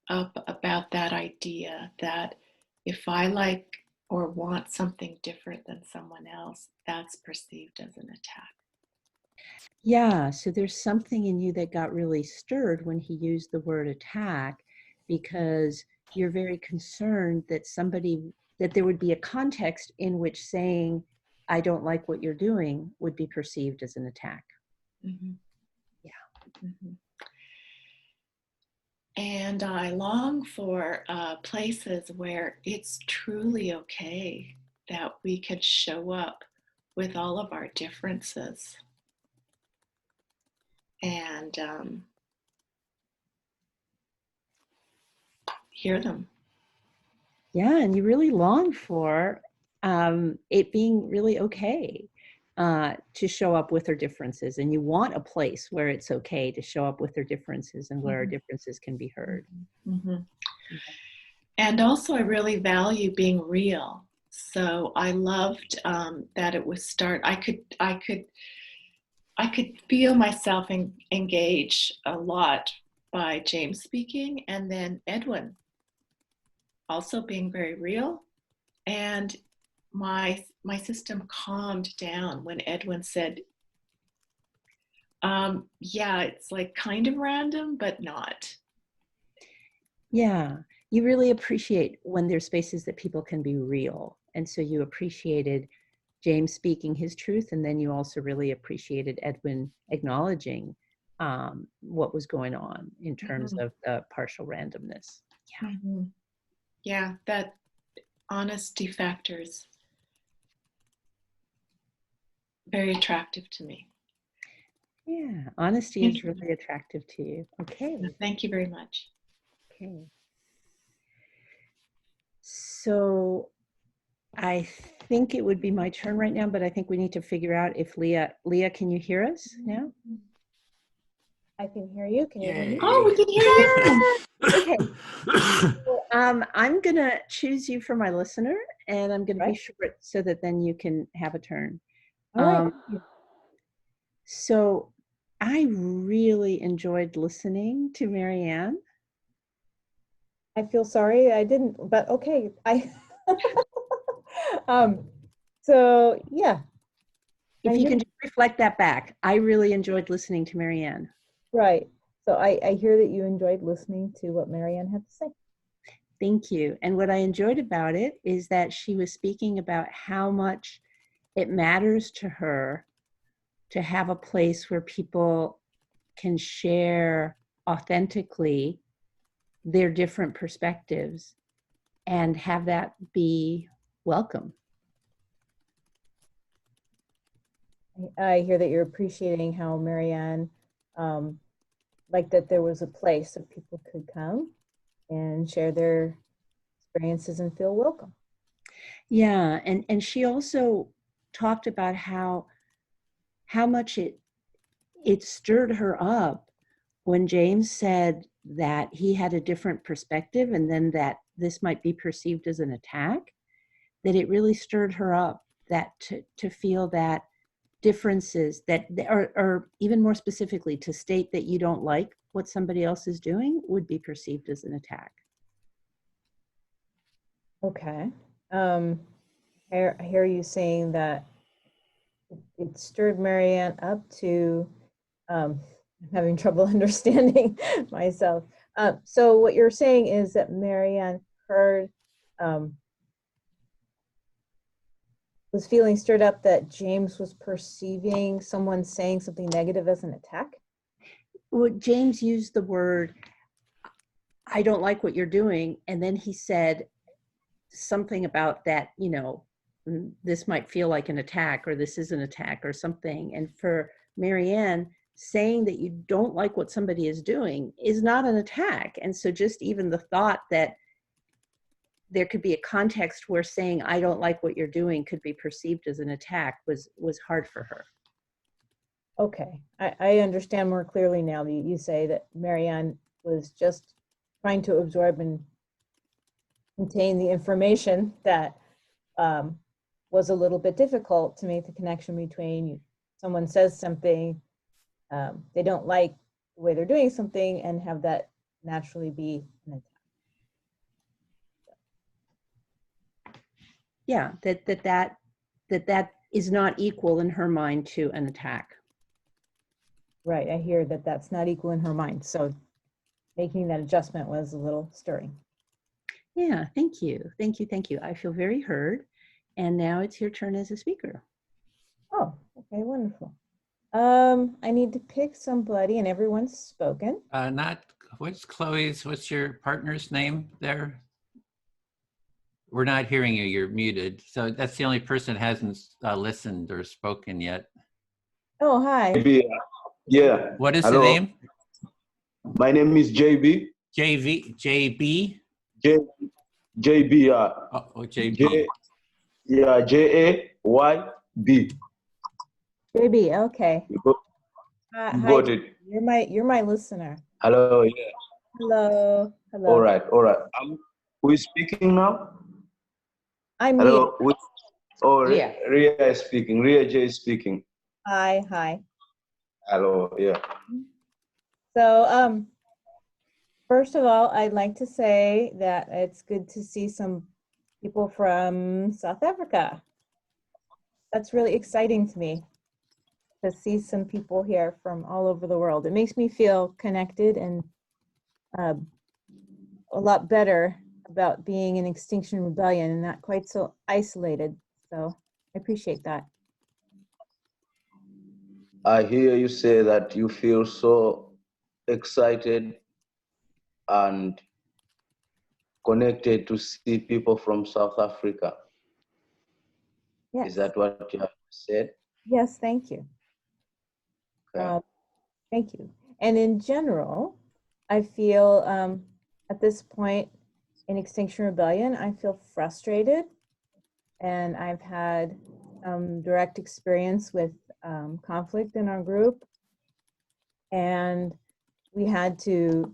up about that idea that if I like or want something different than someone else, that's perceived as an attack. Yeah, so there's something in you that got really stirred when he used the word attack, because you're very concerned that that there would be a context in which saying, I don't like what you're doing would be perceived as an attack. Mm-hmm. Yeah. Mm-hmm. And I long for places where it's truly okay that we could show up with all of our differences and hear them. Yeah, and you really long for it being really okay to show up with our differences, and you want a place where it's okay to show up with our differences and where our differences can be heard. Mm-hmm. And also, I really value being real. So I loved that it was I could feel myself engage a lot by James speaking, and then Edwin also being very real. And my system calmed down when Edwin said, yeah, it's like kind of random, but not. Yeah, you really appreciate when there's spaces that people can be real. And so you appreciated James speaking his truth, and then you also really appreciated Edwin acknowledging what was going on in terms of the partial randomness. Yeah. Mm-hmm. Yeah, that honesty factor is very attractive to me. Yeah, honesty is really attractive to you. Okay. Thank you very much. Okay. So I think it would be my turn right now, but I think we need to figure out if Leah, can you hear us now? I can hear you. Can you hear me? Oh, we can hear you. Okay. So, I'm gonna choose you for my listener, and I'm gonna be short so that then you can have a turn. All right. So I really enjoyed listening to Marianne. I feel sorry I didn't, but okay. So yeah. If you can just reflect that back, I really enjoyed listening to Marianne. Right. So I hear that you enjoyed listening to what Marianne had to say. Thank you. And what I enjoyed about it is that she was speaking about how much it matters to her to have a place where people can share authentically their different perspectives and have that be welcome. I hear that you're appreciating how Marianne, like that there was a place that people could come and share their experiences and feel welcome. Yeah, and she also talked about how much it stirred her up when James said that he had a different perspective, and then that this might be perceived as an attack, that it really stirred her up, that to feel that differences that, or even more specifically, to state that you don't like what somebody else is doing would be perceived as an attack. Okay. I hear you saying that it stirred Marianne up to, I'm having trouble understanding myself. So what you're saying is that Marianne heard, was feeling stirred up that James was perceiving someone saying something negative as an attack? Well, James used the word, I don't like what you're doing. And then he said something about that, you know, this might feel like an attack, or this is an attack or something. And for Marianne, saying that you don't like what somebody is doing is not an attack. And so just even the thought that there could be a context where saying, I don't like what you're doing could be perceived as an attack was hard for her. Okay, I understand more clearly now that you say that Marianne was just trying to absorb and contain the information that was a little bit difficult to make the connection between someone says something they don't like the way they're doing something and have that naturally be an attack. Yeah, that is not equal in her mind to an attack. Right, I hear that that's not equal in her mind. So making that adjustment was a little stirring. Yeah, thank you. Thank you. Thank you. I feel very heard. And now it's your turn as a speaker. Oh, okay, wonderful. I need to pick somebody and everyone's spoken. What's your partner's name there? We're not hearing you, you're muted. So that's the only person that hasn't listened or spoken yet. Oh, hi. Maybe, yeah. What is Hello. the name? My name is JB. JB? JB, Oh, JB. JAYB. JB, okay. You Hi, got it. You're my listener. Hello, yeah. Hello. Hello. All right. Who is speaking now? I'm Hello. Leah. Ria is speaking. Ria J is speaking. Hi. Hello, yeah. So, first of all, I'd like to say that it's good to see some people from South Africa. That's really exciting to me, to see some people here from all over the world. It makes me feel connected and a lot better about being in Extinction Rebellion and not quite so isolated. So I appreciate that. I hear you say that you feel so excited and connected to see people from South Africa. Yes. Is that what you have said? Yes, thank you. Okay. Thank you. And in general, I feel at this point in Extinction Rebellion, I feel frustrated, and I've had direct experience with conflict in our group, and we had to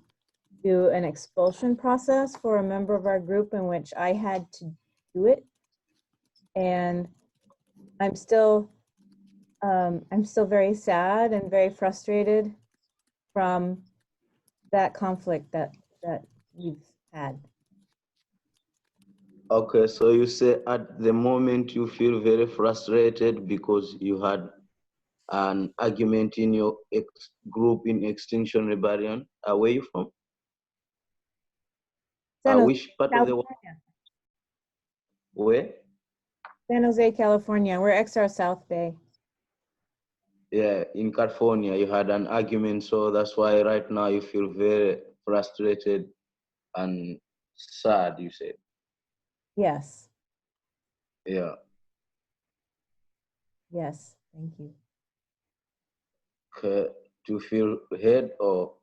do an expulsion process for a member of our group in which I had to do it, and I'm still very sad and very frustrated from that conflict that you've had. Okay, so you say at the moment you feel very frustrated because you had an argument in your group in Extinction Rebellion. Where are you from? Which part of the world? Where? San Jose, California. We're XR South Bay. Yeah, in California, you had an argument, so that's why right now you feel very frustrated and sad, you said. Yes. Yeah. Yes, thank you. Okay. Do you feel heard or?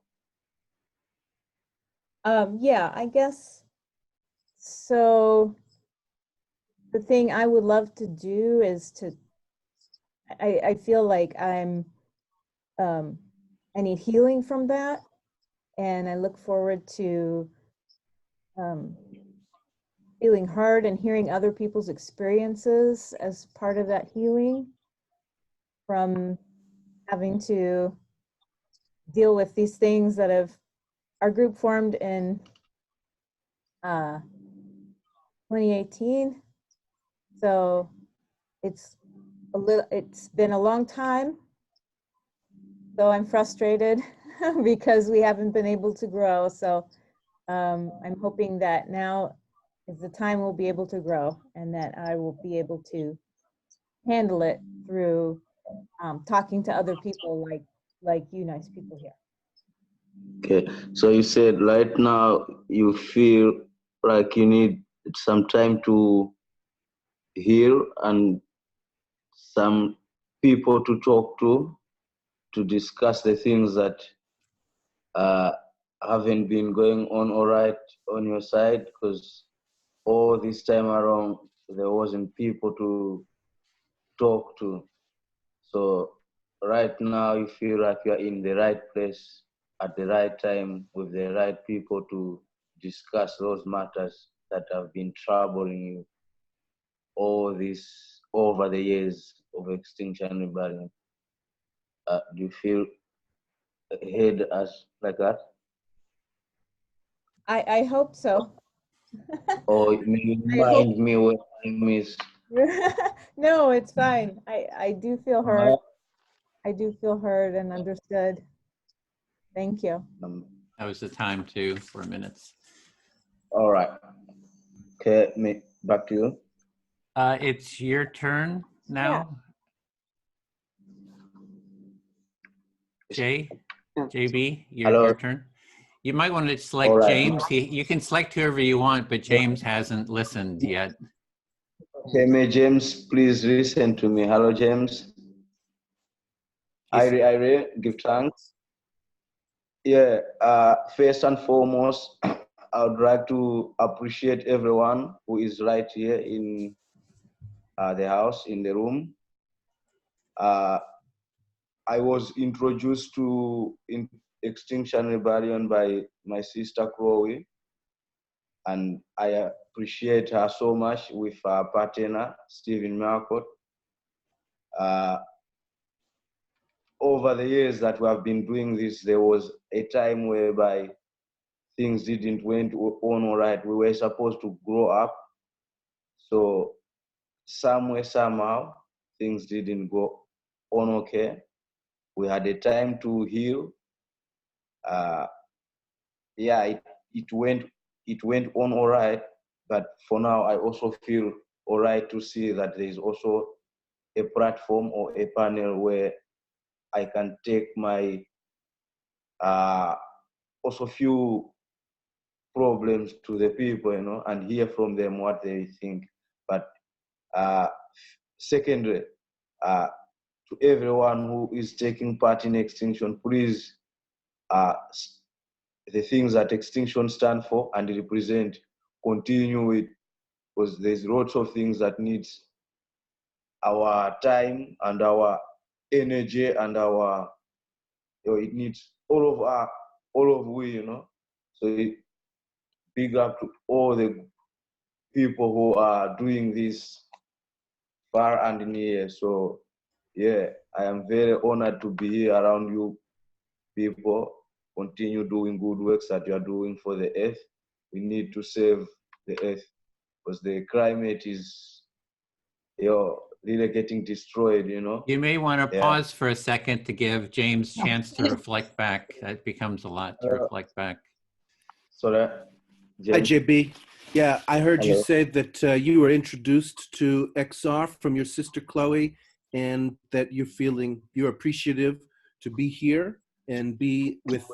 Yeah, I guess so. The thing I would love to do is I feel like I need healing from that, and I look forward to feeling heard and hearing other people's experiences as part of that healing from having to deal with these things that our group formed in 2018. So it's been a long time. So I'm frustrated because we haven't been able to grow. So I'm hoping that now is the time we'll be able to grow, and that I will be able to handle it through talking to other people like you nice people here. Okay, so you said right now you feel like you need some time to heal and some people to talk to discuss the things that haven't been going on all right on your side, because all this time around there wasn't people to talk to. So right now you feel like you're in the right place at the right time with the right people to discuss those matters that have been troubling you all this over the years of Extinction Rebellion? Do you feel heard as like that? I hope so. Or you mind me when I miss? No, it's fine. I do feel heard. I do feel heard and understood. Thank you. That was the time too, 4 minutes. All right. Okay, back to you. It's your turn now. JB, your turn. You might want to select right. James. You can select whoever you want, but James hasn't listened yet. Okay, may James please listen to me. Hello, James. Irie, give thanks. Yeah, first and foremost, I would like to appreciate everyone who is right here in the house, in the room. I was introduced to Extinction Rebellion by my sister Chloe, and I appreciate her so much with her partner, Stephen Marcott. Over the years that we have been doing this, there was a time whereby things didn't went on all right. We were supposed to grow up. So somewhere, somehow, things didn't go on okay. We had a time to heal. Yeah, it went on all right. But for now, I also feel all right to see that there is also a platform or a panel where I can take my also few problems to the people, you know, and hear from them what they think. But secondly, to everyone who is taking part in Extinction, please, the things that Extinction stand for and represent, continue with, because there's lots of things that needs our time and our energy and our, you know, it needs all of we, you know. So big up to all the people who are doing this far and near. So yeah, I am very honored to be here around you people. Continue doing good works that you are doing for the earth. We need to save the earth because the climate is, you know, really getting destroyed, you know. You may want to pause for a second to give James a chance to reflect back. That becomes a lot to reflect back. Sorry. Hi, JB. Yeah, I heard you Hello. say that you were introduced to XR from your sister Chloe, and that you're appreciative to be here and be with.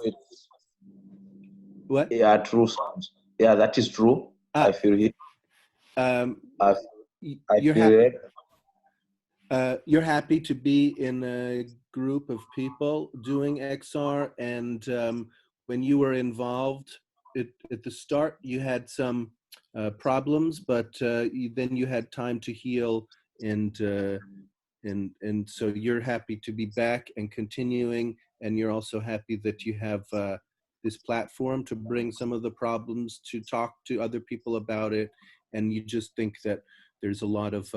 What? Yeah, true sounds. Yeah, that is true. I feel it. You're happy. You're happy to be in a group of people doing XR, and when you were involved at the start, you had some problems, but then you had time to heal, and so you're happy to be back and continuing, and you're also happy that you have this platform to bring some of the problems, to talk to other people about it, and you just think that there's a lot of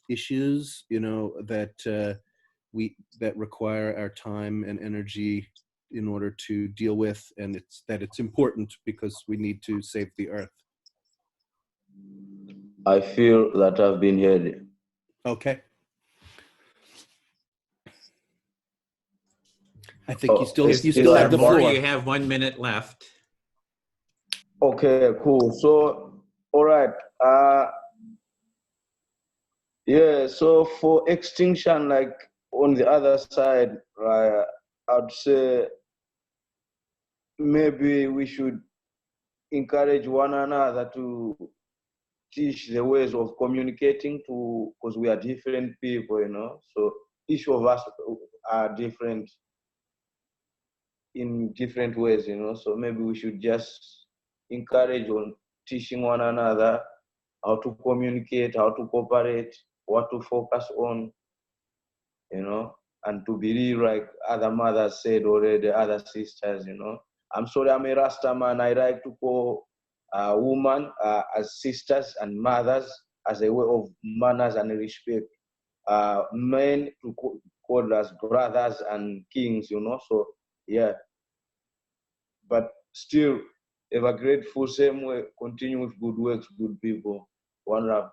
issues, you know, that that require our time and energy in order to deal with, and it's important because we need to save the earth. I feel that I've been heard. Okay. I think you still have the floor. You have 1 minute left. Okay, cool. So, all right. Yeah, so for Extinction, like on the other side, I'd say maybe we should encourage one another to teach the ways of communicating because we are different people, you know. So each of us are different in different ways, you know. So maybe we should just encourage on teaching one another how to communicate, how to cooperate, what to focus on, you know, and to believe like other mothers said already, other sisters, you know. I'm sorry, I'm a Rasta man. I like to call women as sisters and mothers as a way of manners and respect. Men to call as brothers and kings, you know. So yeah, but still ever grateful, same way, continue with good works, good people. One love.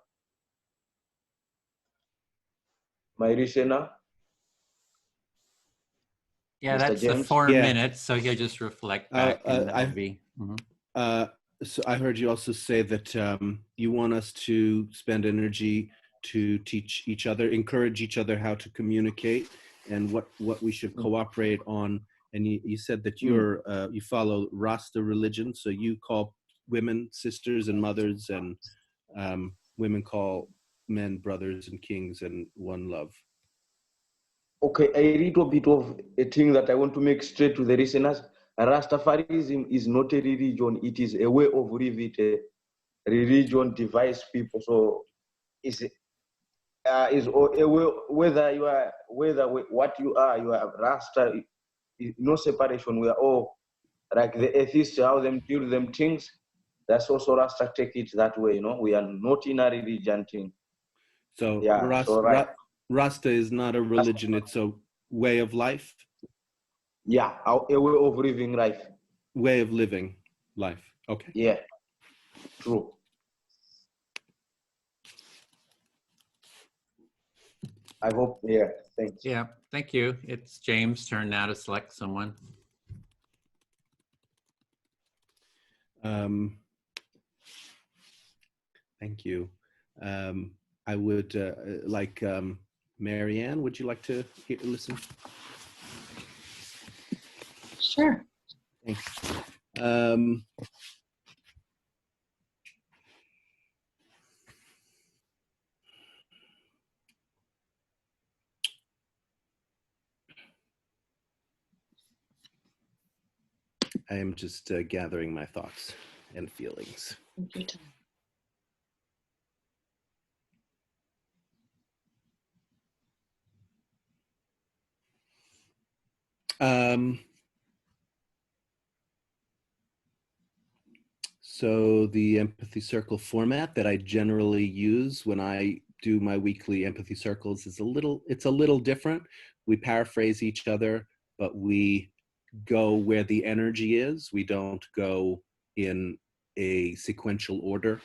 My listener? Yeah, Mr. that's the James? 4 Yeah. minutes, so he'll just reflect back and that'll be. So I heard you also say that you want us to spend energy to teach each other, encourage each other how to communicate and what we should cooperate on. And you said that you follow Rasta religion, so you call women sisters and mothers, and women call men brothers and kings, and one love. Okay, a little bit of a thing that I want to make straight to the listeners. Rastafarism is not a religion, it is a way of living. A religion divides people, so it's a way, whether what you are Rasta, no separation. We are all like the atheists, how them deal them things. That's also Rasta take it that way, you know. We are not in a religion thing. So Yeah, Rasta, so right. Rasta is not a religion, it's a way of life? Yeah, a way of living life. Way of living life, okay. Yeah, true. I hope, yeah, thanks. Yeah, thank you. It's James' turn now to select someone. Thank you. I would like Marianne, would you like to listen? Sure. Thanks. I am just gathering my thoughts and feelings. Take your time. So the empathy circle format that I generally use when I do my weekly empathy circles is it's a little different. We paraphrase each other, but we go where the energy is. We don't go in a sequential order,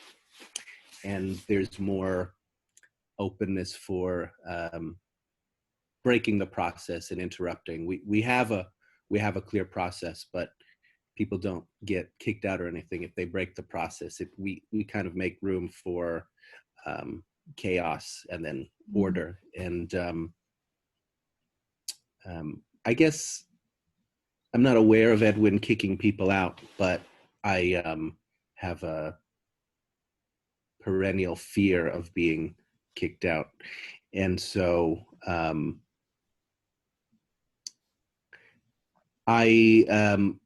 and there's more openness for breaking the process and interrupting. We have a clear process, but people don't get kicked out or anything if they break the process. We kind of make room for chaos and then order. And I guess I'm not aware of Edwin kicking people out, but I have a perennial fear of being kicked out. And so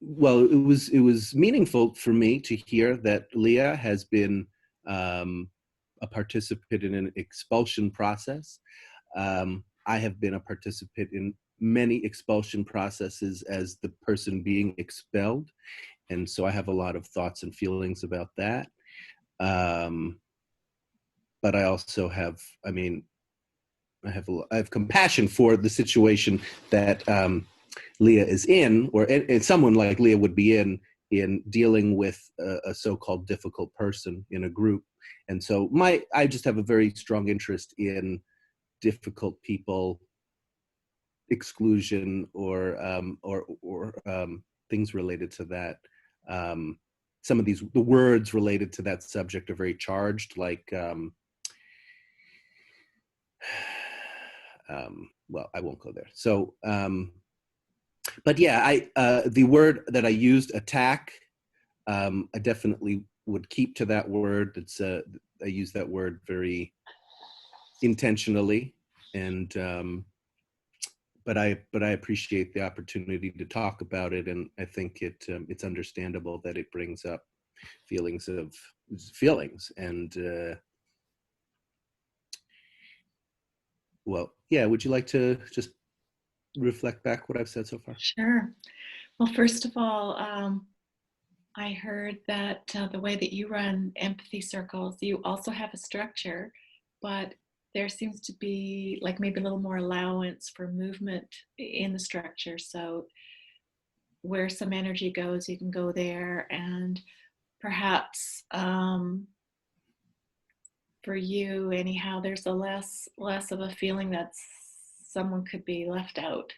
well, it was meaningful for me to hear that Leah has been a participant in an expulsion process. I have been a participant in many expulsion processes as the person being expelled, and so I have a lot of thoughts and feelings about that. But I also have, I have compassion for the situation that Leah is in, or and someone like Leah would be in dealing with a so-called difficult person in a group. And so I just have a very strong interest in difficult people, exclusion, or things related to that. Some of the words related to that subject are very charged, like, well, I won't go there. So, but yeah, the word that I used, attack, I definitely would keep to that word. It's I use that word very intentionally, and but I appreciate the opportunity to talk about it, and I think it's understandable that it brings up feelings, and well, yeah. Would you like to just reflect back what I've said so far? Sure. Well, first of all, I heard that the way that you run empathy circles, you also have a structure, but there seems to be like maybe a little more allowance for movement in the structure. So where some energy goes, you can go there, and perhaps for you anyhow, there's a less of a feeling that someone could be left out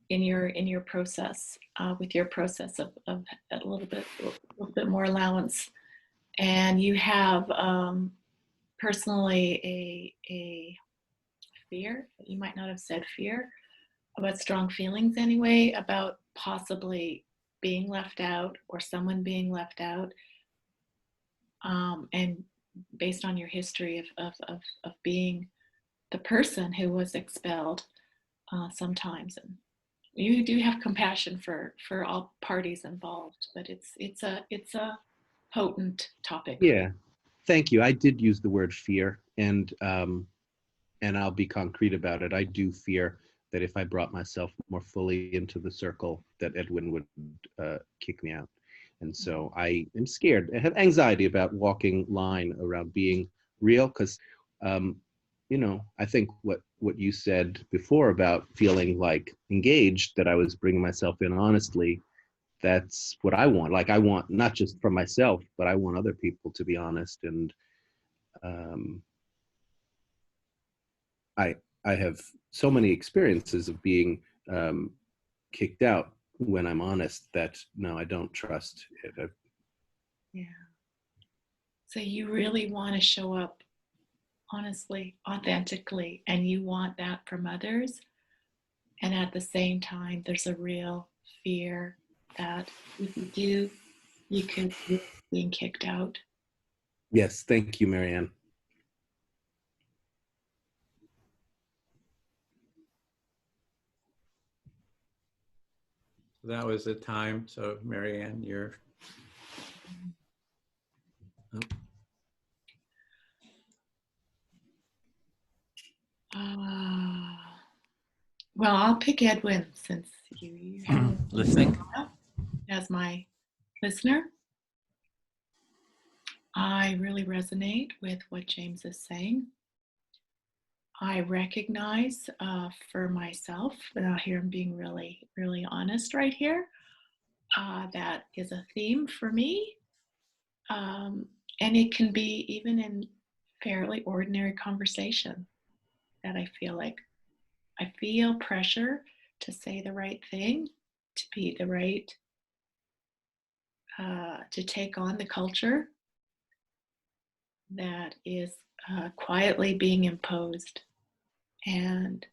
in your process, with your process of a little bit more allowance. And you have personally a fear, you might not have said fear, but strong feelings anyway about possibly being left out or someone being left out, and based on your history of being the person who was expelled sometimes. And you do have compassion for all parties involved, but it's a potent topic. Yeah, thank you. I did use the word fear, and I'll be concrete about it. I do fear that if I brought myself more fully into the circle, that Edwin would kick me out. And so I am scared. I have anxiety about walking line around being real, because you know, I think what you said before about feeling like engaged, that I was bringing myself in honestly, that's what I want. Like, I want not just for myself, but I want other people to be honest. And I have so many experiences of being kicked out when I'm honest that no, I don't trust it. Yeah. So you really want to show up honestly, authentically, and you want that from others. And at the same time, there's a real fear that if you do, you could be being kicked out. Yes, thank you, Marianne. That was the time. So Marianne, you're. Oh. Well, I'll pick Edwin since you have listening as my listener. I really resonate with what James is saying. I recognize for myself, and here I'm being really, really honest right here, that is a theme for me. And it can be even in fairly ordinary conversation that I feel pressure to say the right thing, to be the right, to take on the culture that is quietly being imposed. And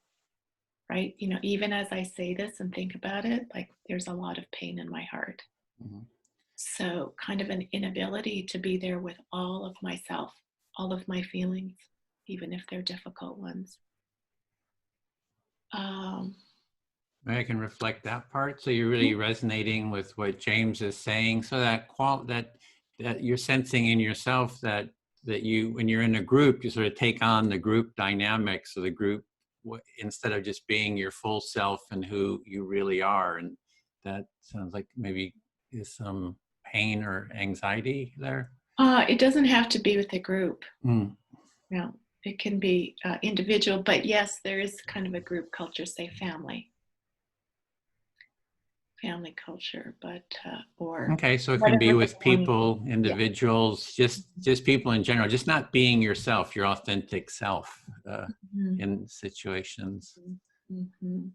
right, you know, even as I say this and think about it, like there's a lot of pain in my heart. Mm-hmm. So kind of an inability to be there with all of myself, all of my feelings, even if they're difficult ones. I can reflect that part. So you're really resonating with what James is saying. So that that you're sensing in yourself that you, when you're in a group, you sort of take on the group dynamics of the group instead of just being your full self and who you really are. And that sounds like maybe is some pain or anxiety there. It doesn't have to be with a group. Mm. No, it can be individual, but yes, there is kind of a group culture, say family culture, but or okay, so it can be with people, individuals, yeah. just people in general, just not being yourself, your authentic self mm-hmm. in situations. Mm-hmm.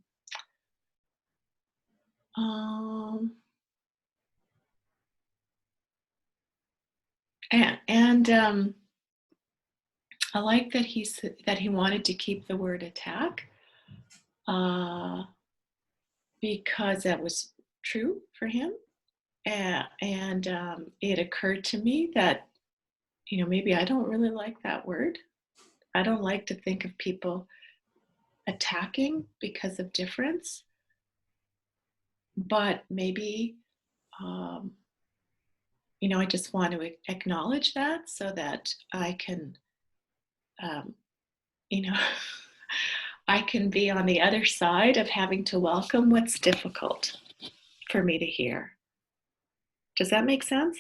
And I like that he wanted to keep the word attack, because that was true for him. And it occurred to me that, you know, maybe I don't really like that word. I don't like to think of people attacking because of difference. But maybe, you know, I just want to acknowledge that so that I can, you know, I can be on the other side of having to welcome what's difficult for me to hear. Does that make sense?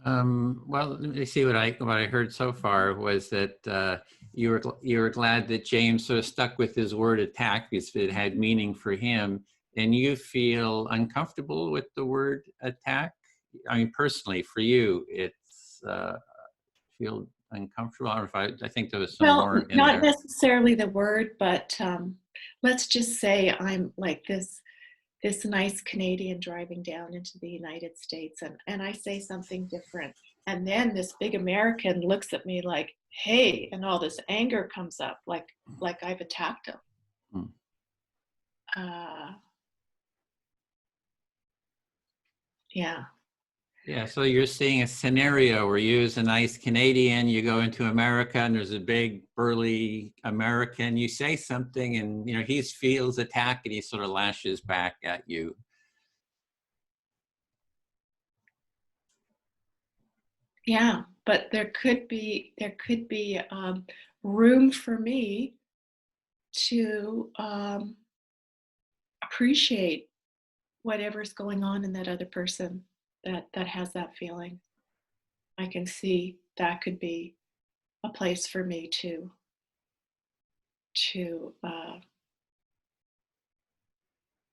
Well, let me see what I heard so far was that you were glad that James sort of stuck with his word attack because it had meaning for him, and you feel uncomfortable with the word attack. I mean, personally, for you, it's feel uncomfortable. I don't know if I think there was some more in not there. necessarily the word, but let's just say I'm like this nice Canadian driving down into the United States, and I say something different, and then this big American looks at me like, hey, and all this anger comes up, like I've attacked him. Yeah. Yeah, so you're seeing a scenario where you as a nice Canadian, you go into America and there's a big burly American, you say something and he feels attacked and he sort of lashes back at you. Yeah, but there could be room for me to appreciate whatever's going on in that other person that has that feeling. I can see that could be a place for me to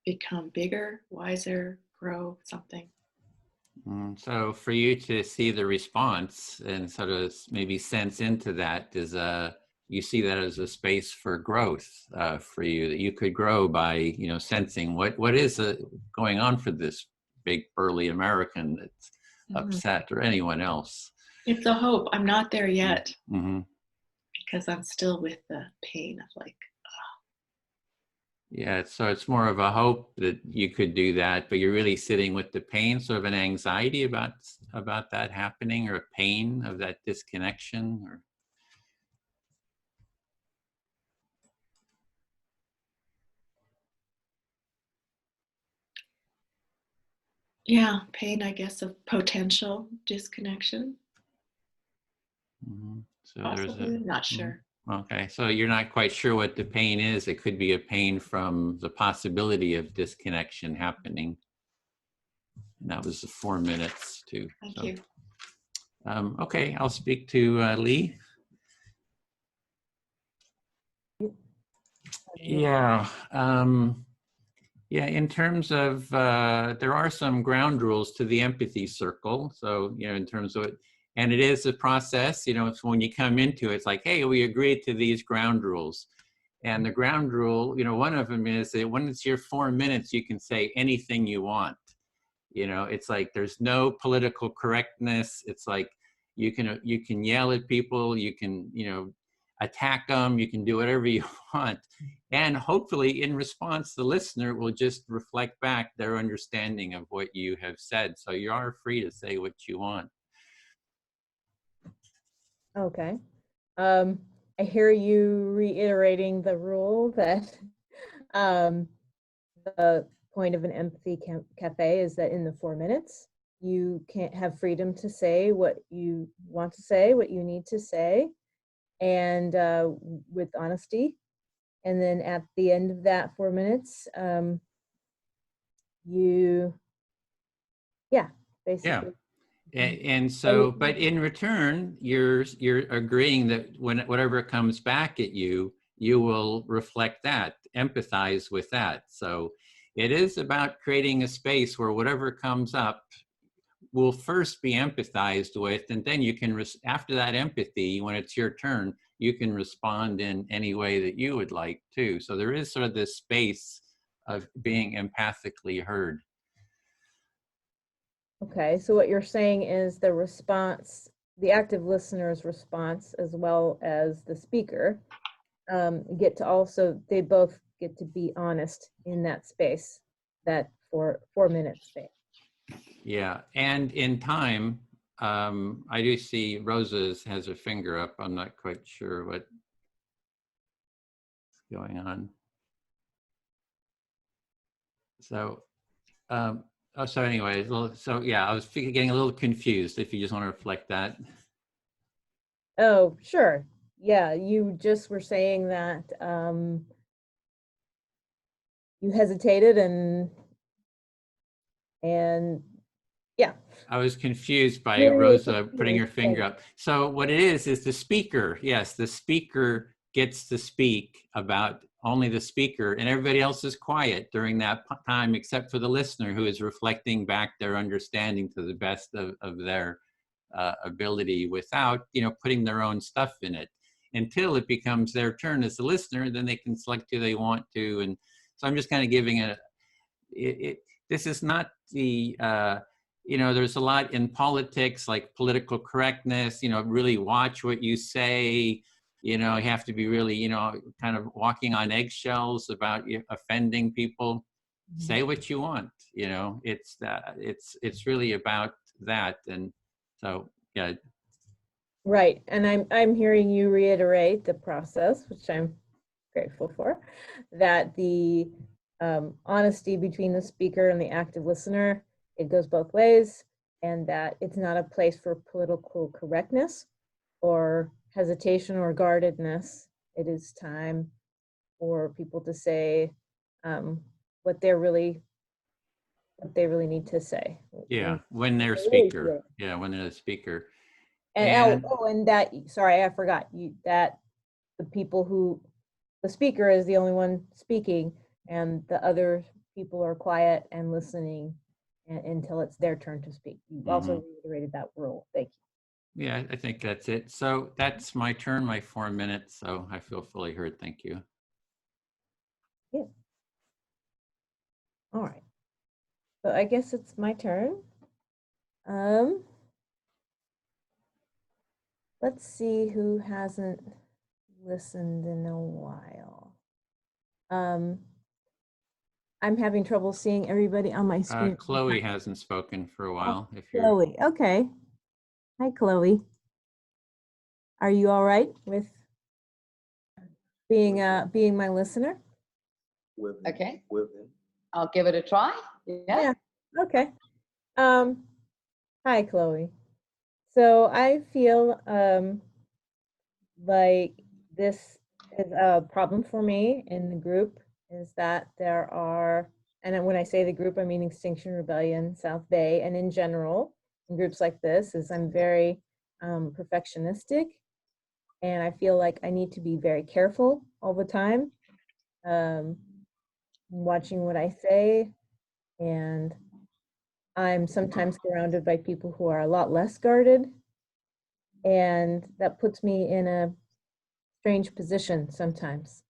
become bigger, wiser, grow something. So for you to see the response and sort of maybe sense into that is you see that as a space for growth for you, that you could grow by sensing what is going on for this big burly American that's upset, or anyone else. It's a hope. I'm not there yet Mm-hmm. because I'm still with the pain of like. Yeah, so it's more of a hope that you could do that, but you're really sitting with the pain, sort of an anxiety about that happening, or a pain of that disconnection, or. Yeah, pain, I guess, of potential disconnection. Mm-hmm. So Possibly, I'm not sure. Okay, so you're not quite sure what the pain is. It could be a pain from the possibility of disconnection happening. And that was the 4 minutes too. Thank you. Okay, I'll speak to Lee. Yeah. Yeah, in terms of, there are some ground rules to the empathy circle. So, in terms of it, and it is a process, it's when you come into it, it's like, hey, we agreed to these ground rules. And the ground rule, one of them is that when it's your 4 minutes, you can say anything you want. It's like, there's no political correctness. It's like, you can yell at people, you can, attack them, you can do whatever you want. And hopefully in response, the listener will just reflect back their understanding of what you have said. So you are free to say what you want. Okay. I hear you reiterating the rule that the point of an empathy cafe is that in the 4 minutes, you can't have freedom to say what you want to say, what you need to say, and with honesty. And then at the end of that 4 minutes, basically. Yeah. And so, but in return, you're agreeing that whatever comes back at you, you will reflect that, empathize with that. So it is about creating a space where whatever comes up will first be empathized with, and then you can, after that empathy, when it's your turn, you can respond in any way that you would like to. So there is sort of this space of being empathically heard. Okay, so what you're saying is the response, the active listener's response, as well as the speaker, they both get to be honest in that space, that 4 minute space. Yeah, and in time, I do see Rosa has her finger up. I'm not quite sure what's going on. So, so anyway, so yeah, I was getting a little confused, if you just want to reflect that. Oh, sure. Yeah, you just were saying that you hesitated and Yeah. I was confused by Hearing with the Rosa putting her finger up. So what it is the speaker. Yes, the speaker gets to speak about only the speaker, and everybody else is quiet during that time except for the listener, who is reflecting back their understanding to the best of their ability without, you know, putting their own stuff in it, until it becomes their turn as the listener. Then they can select who they want to. And so I'm just kind of giving this is not the, you know, there's a lot in politics, like political correctness, you know, really watch what you say. You know, you have to be really, you know, kind of walking on eggshells about offending people. Say what you want, you know, it's really about that. And so, yeah. Right. And I'm hearing you reiterate the process, which I'm grateful for, that the honesty between the speaker and the active listener, it goes both ways, and that it's not a place for political correctness or hesitation or guardedness. It is time for people to say what they really need to say. Yeah, when they're speaker. Yeah, when they're the speaker. And and that, sorry, I forgot that the people who, the speaker is the only one speaking, and the other people are quiet and listening until it's their turn to speak. You also reiterated that rule. Thank you. Yeah, I think that's it. So that's my turn, my 4 minutes. So I feel fully heard. Thank you. Yeah. All right. So I guess it's my turn. Let's see who hasn't listened in a while. I'm having trouble seeing everybody on my screen. Chloe hasn't spoken for a while. Oh, if you're Chloe, okay. Hi, Chloe. Are you all right with being my listener? Okay. I'll give it a try. Yeah. Okay. Hi, Chloe. So I feel like this is a problem for me in the group, is that there are, and when I say the group, I mean Extinction Rebellion, South Bay, and in general, in groups like this, is I'm very perfectionistic, and I feel like I need to be very careful all the time, watching what I say, and I'm sometimes surrounded by people who are a lot less guarded, and that puts me in a strange position sometimes.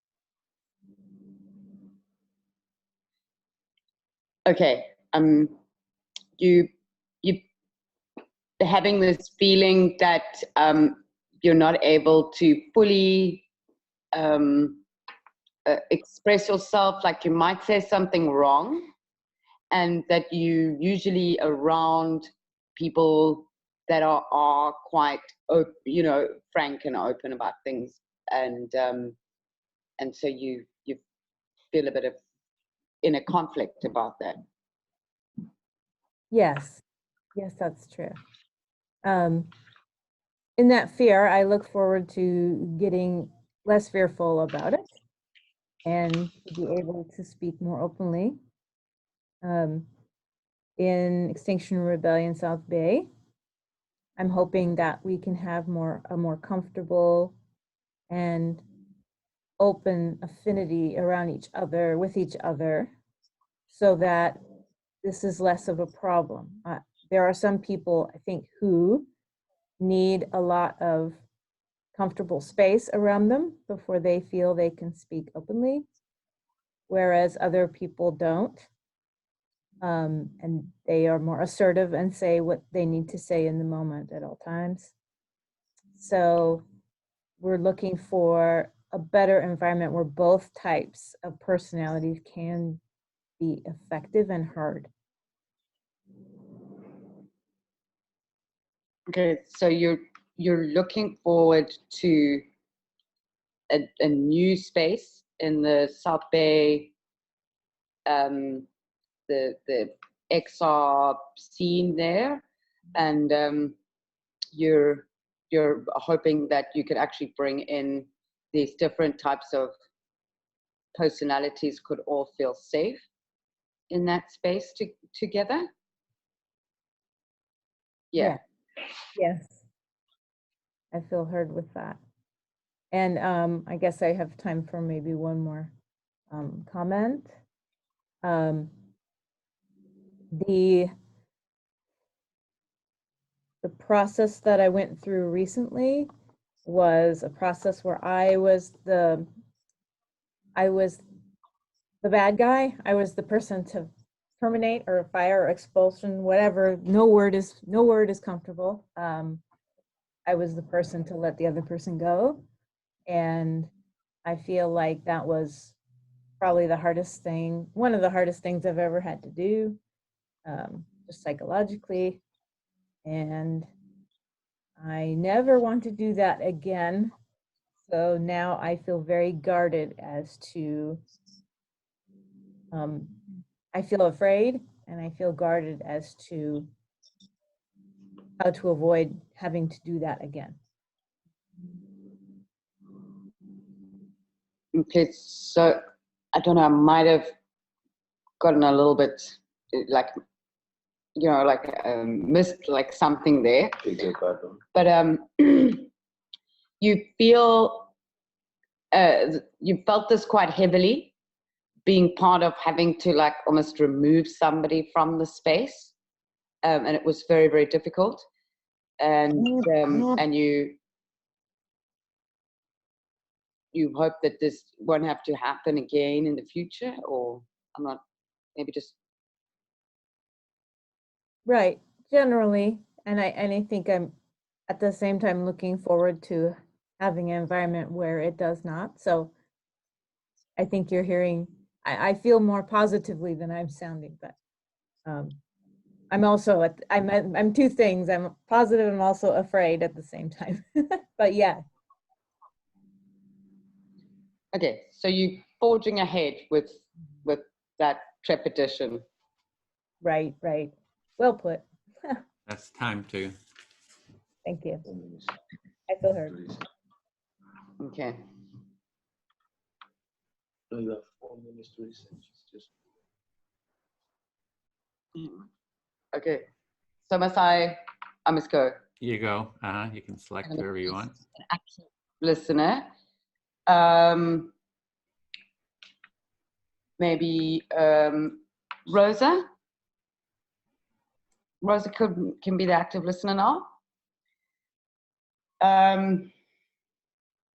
Okay. You having this feeling that you're not able to fully express yourself, like you might say something wrong, and that you usually around people that are quite, you know, frank and open about things, and so you feel a bit of in a conflict about that. Yes, that's true. In that fear, I look forward to getting less fearful about it and to be able to speak more openly. In Extinction Rebellion South Bay, I'm hoping that we can have a more comfortable and open affinity around each other, with each other, so that this is less of a problem. There are some people, I think, who need a lot of comfortable space around them before they feel they can speak openly, whereas other people don't. And they are more assertive and say what they need to say in the moment at all times. So we're looking for a better environment where both types of personalities can be effective and heard. Okay, so you're looking forward to a new space in the South Bay, the XR scene there, and you're hoping that you could actually bring in these different types of personalities could all feel safe in that space together. Yeah. Yes. I feel heard with that. And I guess I have time for maybe one more comment. The process that I went through recently was a process where I was the bad guy. I was the person to terminate or fire or expulsion, whatever. No word is comfortable. I was the person to let the other person go. And I feel like that was probably the hardest thing, one of the hardest things I've ever had to do, just psychologically. And I never want to do that again. So now I feel very guarded as to, I feel afraid and I feel guarded as to how to avoid having to do that again. Okay, so I don't know, I might have gotten a little bit like, you know, like missed like something there. But you feel, you felt this quite heavily, being part of having to like almost remove somebody from the space. And it was very, very difficult. And you hope that this won't have to happen again in the future, or I'm not, maybe just. Right, generally. And I think I'm at the same time looking forward to having an environment where it does not. So I think you're hearing, I feel more positively than I'm sounding, but I'm also, I'm two things. I'm positive and I'm also afraid at the same time, but yeah. Okay, so you forging ahead with that trepidation. Right, right. Well put. That's time to. Thank you. I feel heard. Okay. No, you have 4 minutes to listen. Just... Okay, so I must go. You go. You can select whoever you want. Active listener. Maybe Rosa. Rosa can be the active listener now.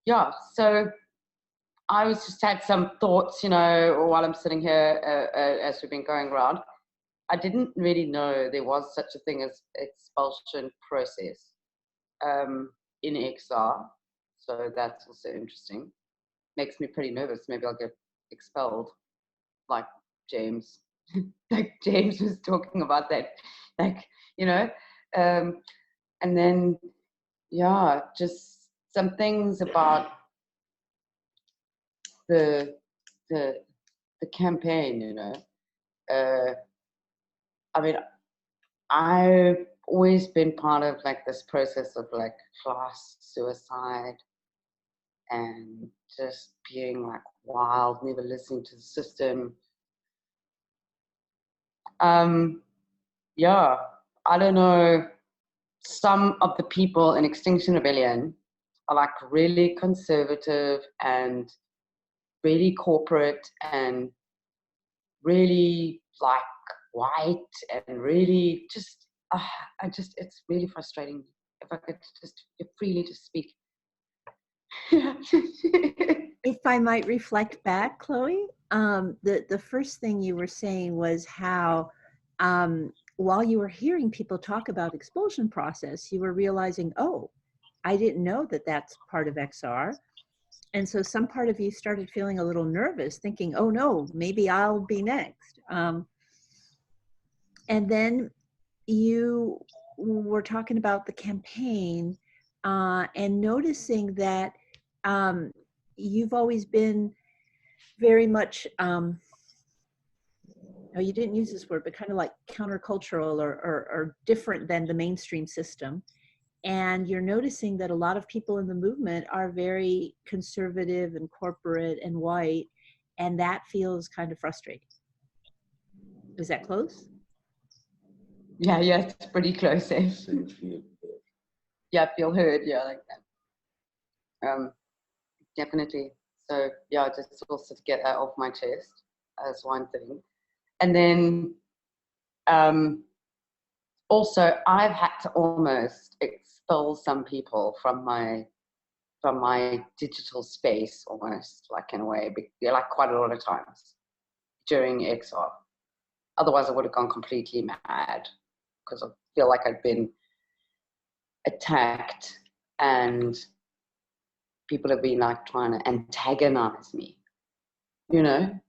Yeah, so I was just had some thoughts, you know, while I'm sitting here as we've been going around. I didn't really know there was such a thing as expulsion process in XR, so that's also interesting. Makes me pretty nervous. Maybe I'll get expelled, like James. Like James was talking about that, like, you know, and then, yeah, just some things about the campaign, you know. I mean, I've always been part of like this process of like class suicide and just being like wild, never listening to the system. Yeah, I don't know. Some of the people in Extinction Rebellion are like really conservative and really corporate and really like white and really just, it's really frustrating. If I could just freely to speak. If I might reflect back, Chloe, the first thing you were saying was how while you were hearing people talk about expulsion process, you were realizing, oh, I didn't know that that's part of XR. And so some part of you started feeling a little nervous, thinking, oh no, maybe I'll be next. And then you were talking about the campaign and noticing that you've always been very much, no, you didn't use this word, but kind of like countercultural or different than the mainstream system. And you're noticing that a lot of people in the movement are very conservative and corporate and white, and that feels kind of frustrating. Is that close? Yeah, it's pretty close. Eh? Yeah, feel heard. Yeah, like that. Definitely. So yeah, just also to get that off my chest as one thing, and then also I've had to almost expel some people from my digital space, almost like in a way, like quite a lot of times during XR. Otherwise, I would have gone completely mad because I feel like I'd been attacked and people have been like trying to antagonize me, you know,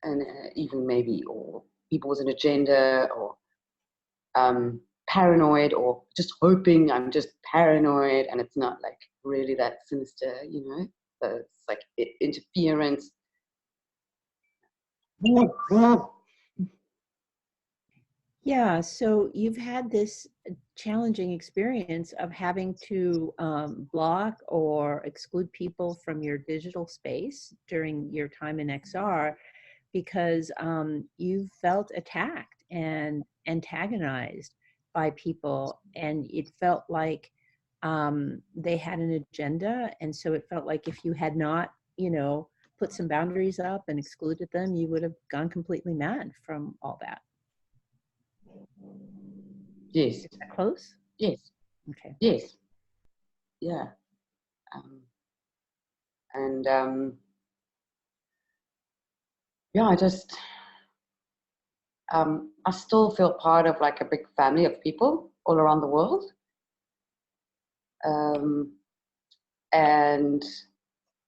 and even maybe, or people with an agenda, or paranoid, or just hoping I'm just paranoid and it's not like really that sinister, you know. So it's like interference. Yeah, so you've had this challenging experience of having to block or exclude people from your digital space during your time in XR because you felt attacked and antagonized by people, and it felt like they had an agenda, and so it felt like if you had not, you know, put some boundaries up and excluded them, you would have gone completely mad from all that. Yes. Is that close? Yes. Okay. Yes. Yeah. Yeah, I just I still feel part of like a big family of people all around the world, and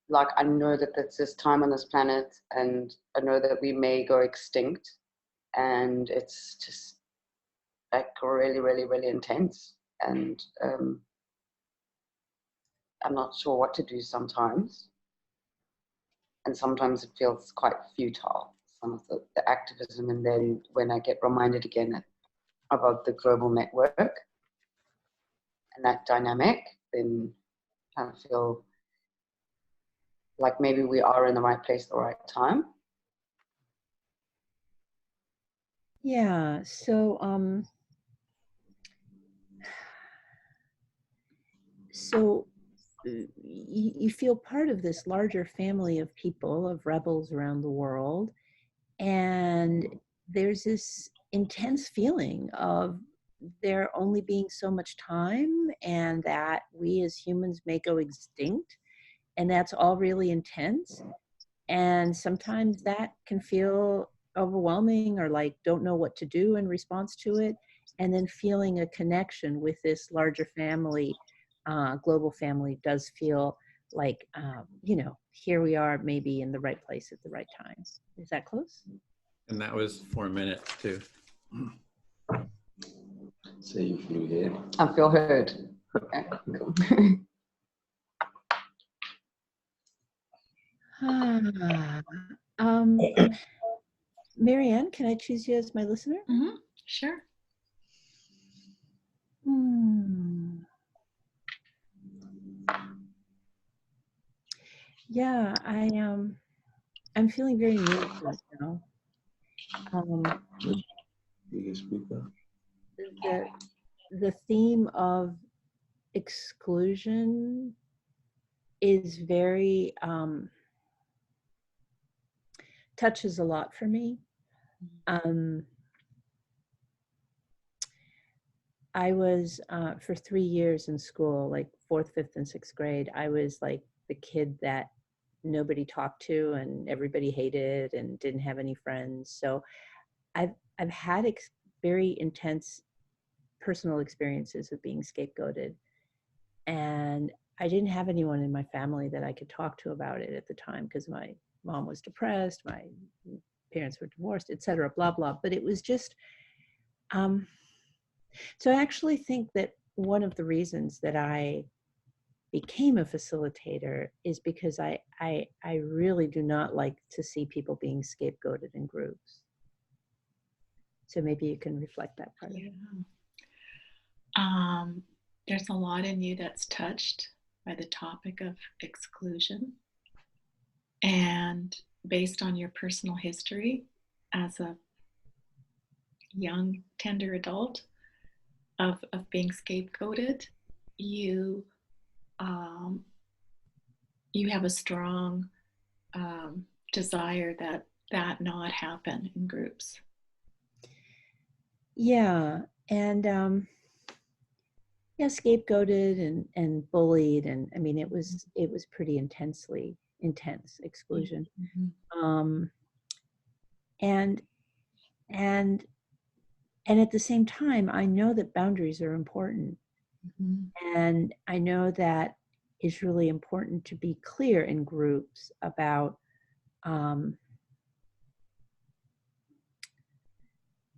like I know that there's this time on this planet, and I know that we may go extinct, and it's just like really, really, really intense, and I'm not sure what to do sometimes, and sometimes it feels quite futile, some of the activism, and then when I get reminded again about the global network and that dynamic, then I feel like maybe we are in the right place at the right time. Yeah, so you feel part of this larger family of people, of rebels around the world, and there's this intense feeling of there only being so much time and that we as humans may go extinct, and that's all really intense, and sometimes that can feel overwhelming or like don't know what to do in response to it, and then feeling a connection with this larger family, global family, does feel like you know, here we are maybe in the right place at the right time. Is that close? And that was 4 minutes too. So you feel heard? I feel heard. Okay, cool. Marianne, can I choose you as my listener? Mm-hmm. Sure. Yeah, I'm feeling very moved right now. The theme of exclusion is very touches a lot for me. I was for 3 years in school, like 4th, 5th, and 6th grade. I was like the kid that nobody talked to and everybody hated and didn't have any friends. So I've had very intense personal experiences of being scapegoated, and I didn't have anyone in my family that I could talk to about it at the time because my mom was depressed, my parents were divorced, etc., blah blah. But it was just so I actually think that one of the reasons that I became a facilitator is because I really do not like to see people being scapegoated in groups. So maybe you can reflect that part of it. There's a lot in you that's touched by the topic of exclusion. And based on your personal history as a young, tender adult, of being scapegoated, you you have a strong desire that that not happen in groups. Yeah, and yeah, scapegoated and bullied, and I mean it was pretty intense exclusion. Mm-hmm. And at the same time, I know that boundaries are important. Mm-hmm. And I know that it's really important to be clear in groups about,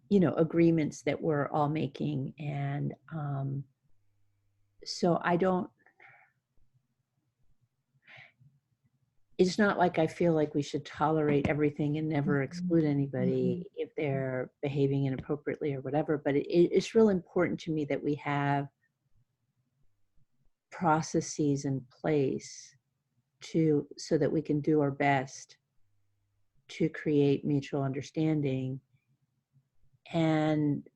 you know, agreements that we're all making. And so I don't, it's not like I feel like we should tolerate everything and never exclude anybody if they're behaving inappropriately or whatever. But it's real important to me that we have processes in place so that we can do our best to create mutual understanding, and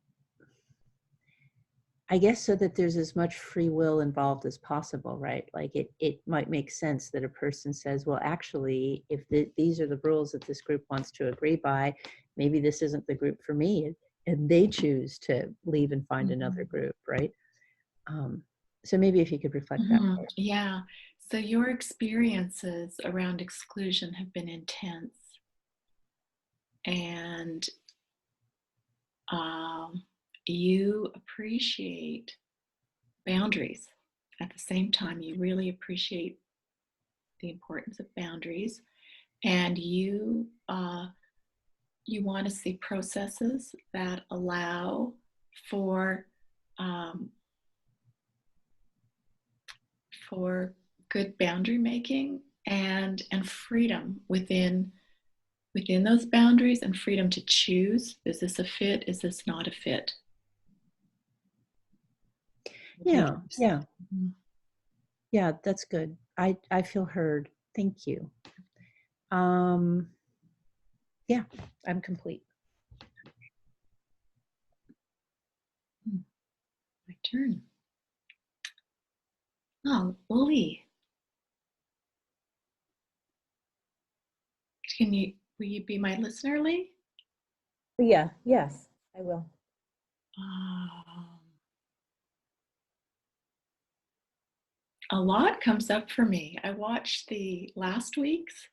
I guess so that there's as much free will involved as possible, right? Like it might make sense that a person says, well, actually, if these are the rules that this group wants to agree by, maybe this isn't the group for me, and they choose to leave and find another group, right? So maybe if you could reflect that. Yeah. So your experiences around exclusion have been intense, and you appreciate boundaries. At the same time, you really appreciate the importance of boundaries, and you want to see processes that allow for good boundary making and freedom within those boundaries, and freedom to choose, is this a fit, is this not a fit? Yeah, that's good. I feel heard. Thank you. Yeah, I'm complete. My turn. Oh, Lee. Will you be my listener, Lee? Yeah, yes, I will. A lot comes up for me. I watched the last week's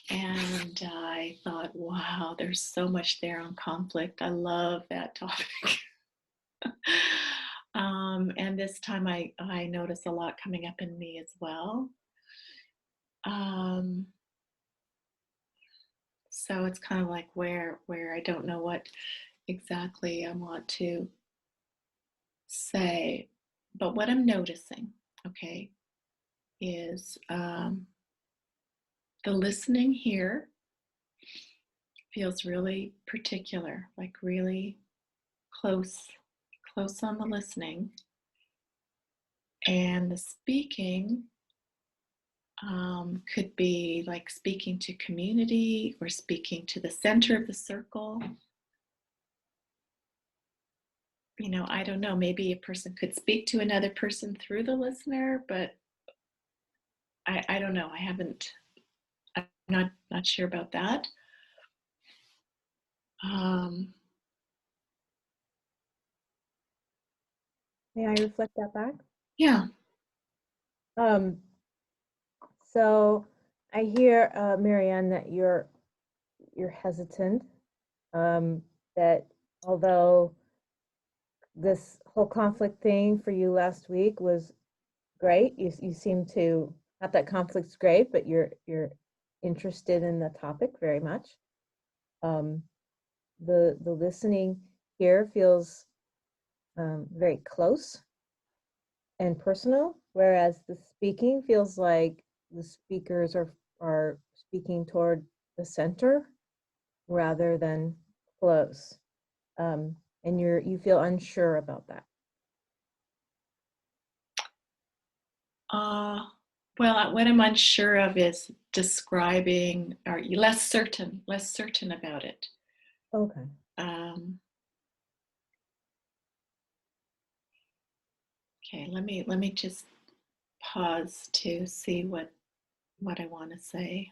and I thought, wow, there's so much there on conflict. I love that topic. And this time I noticed a lot coming up in me as well. So it's kind of like where I don't know what exactly I want to say, but what I'm noticing, okay, is the listening here feels really particular, like really close on the listening, and the speaking could be like speaking to community or speaking to the center of the circle. You know, I don't know, maybe a person could speak to another person through the listener, but I don't know. I'm not sure about that. May I reflect that back? Yeah. So I hear, Marianne, that you're hesitant, that although this whole conflict thing for you last week was great, you seem to, not that conflict's great, but you're interested in the topic very much. The listening here feels very close and personal, whereas the speaking feels like the speakers are speaking toward the center rather than close, and you feel unsure about that. Well, what I'm unsure of is describing, or less certain about it. Okay. Okay, let me just pause to see what I want to say.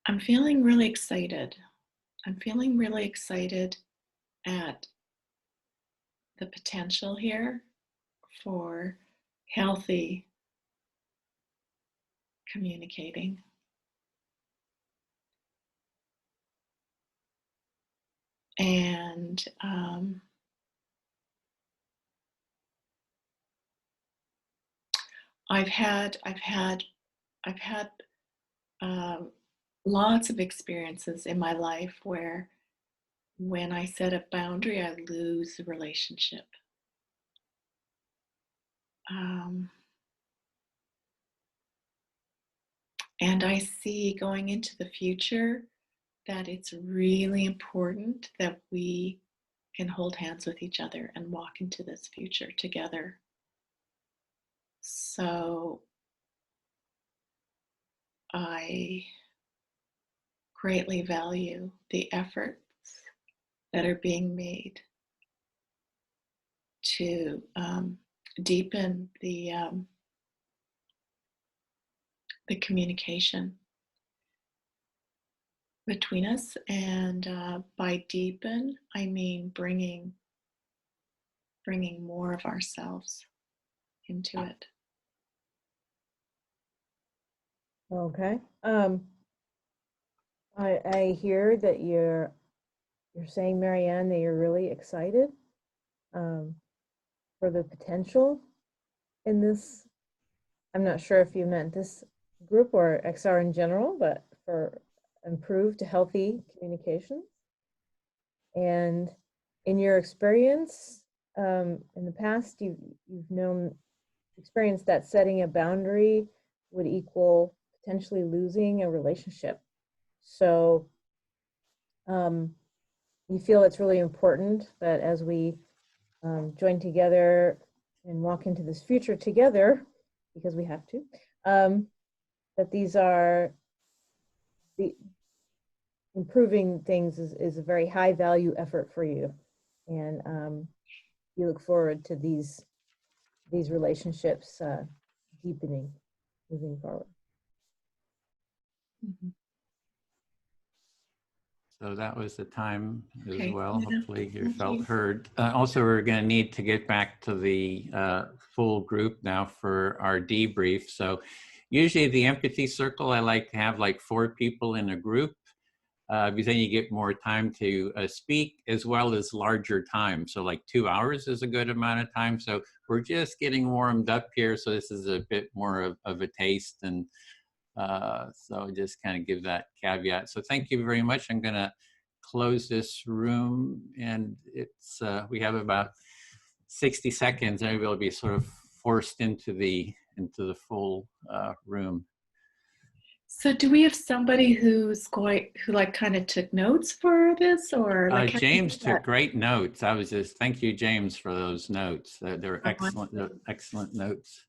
I'm feeling really excited. I'm feeling really excited at the potential here for healthy communicating. And I've had lots of experiences in my life where when I set a boundary, I lose the relationship. And I see going into the future that it's really important that we can hold hands with each other and walk into this future together. So I greatly value the efforts that are being made to deepen the communication between us. And by deepen, I mean bringing more of ourselves into it. Okay. I hear that you're saying, Marianne, that you're really excited for the potential in this. I'm not sure if you meant this group or XR in general, but for improved healthy communication. And in your experience in the past, you've experienced that setting a boundary would equal potentially losing a relationship. So you feel it's really important that as we join together and walk into this future together, because we have to, that these are the improving things is a very high value effort for you. And you look forward to these relationships deepening, moving forward. Mm-hmm. So that was the time as Okay. well. Yeah. Hopefully you Thank felt you. heard. Also, we're going to need to get back to the full group now for our debrief. So usually the empathy circle, I like to have like 4 people in a group because then you get more time to speak as well as larger time. So like 2 hours is a good amount of time. So we're just getting warmed up here. So this is a bit more of a taste, and so just kind of give that caveat. So thank you very much. I'm going to close this room, and it's we have about 60 seconds, and we'll be sort of forced into the full room. So do we have somebody who like kind of took notes for this, or like James took great notes. Thank you, James, for those notes. They're excellent, excellent notes.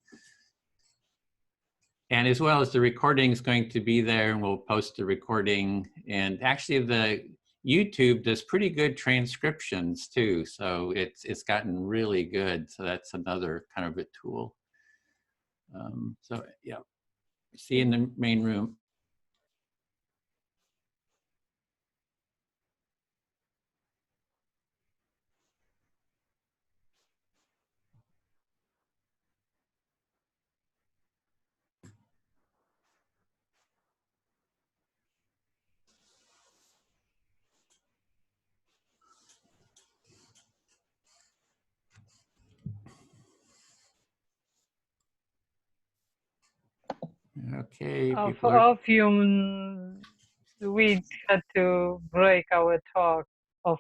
And as well as the recording is going to be there, and we'll post the recording. And actually the YouTube does pretty good transcriptions too. So it's gotten really good. So that's another kind of a tool. So yeah, see you in the main room. Okay, people are... we had to break our talk of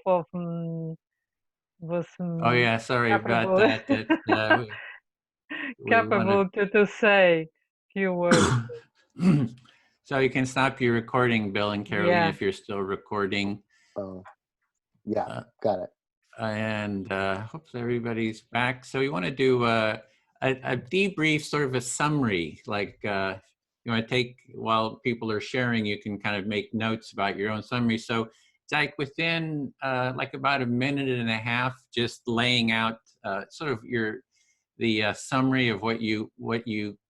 was Oh yeah, sorry about that. capable to say few words. So you can stop your recording, Bill and Karolina, if you're still recording. Yeah, got it. And hopefully everybody's back. So we want to do a debrief, sort of a summary, like you want to take, while people are sharing, you can kind of make notes about your own summary. So it's like within like about a minute and a half, just laying out sort of the summary of what you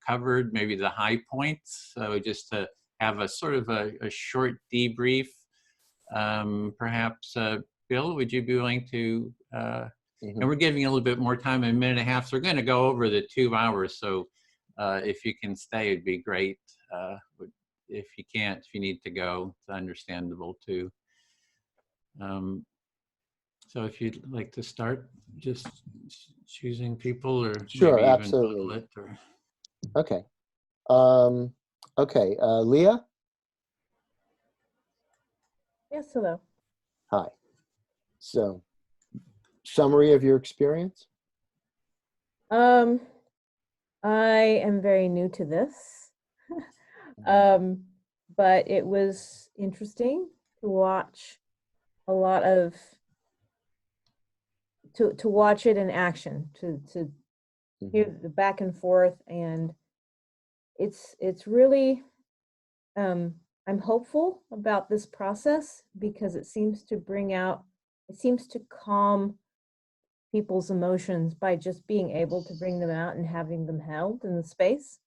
covered, maybe the high points. So just to have a sort of a short debrief. Perhaps Bill, would you be willing to? And we're giving you a little bit more time, a minute and a half. So we're going to go over the 2 hours. So if you can stay, it'd be great. If you can't, if you need to go, it's understandable too. So if you'd like to start, just choosing people, or sure, maybe even absolutely. bubble it, or... Okay. Okay, Leah? Yes, hello. Hi. So, summary of your experience? I am very new to this, but it was interesting to watch a lot of, to watch it in action, to hear the back and forth, and it's really, I'm hopeful about this process because it seems to bring out, it seems to calm people's emotions by just being able to bring them out and having them held in the space.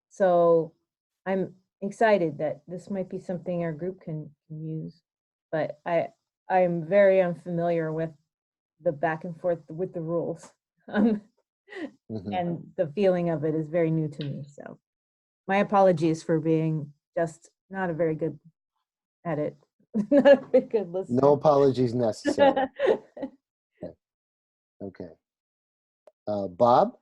So I'm excited that this might be something our group can use, but I'm very unfamiliar with the back and forth with the rules. And the feeling of it is very new to me. So my apologies for being just not a very good at it. Not a very good listener. No apologies necessary. Okay. Bob?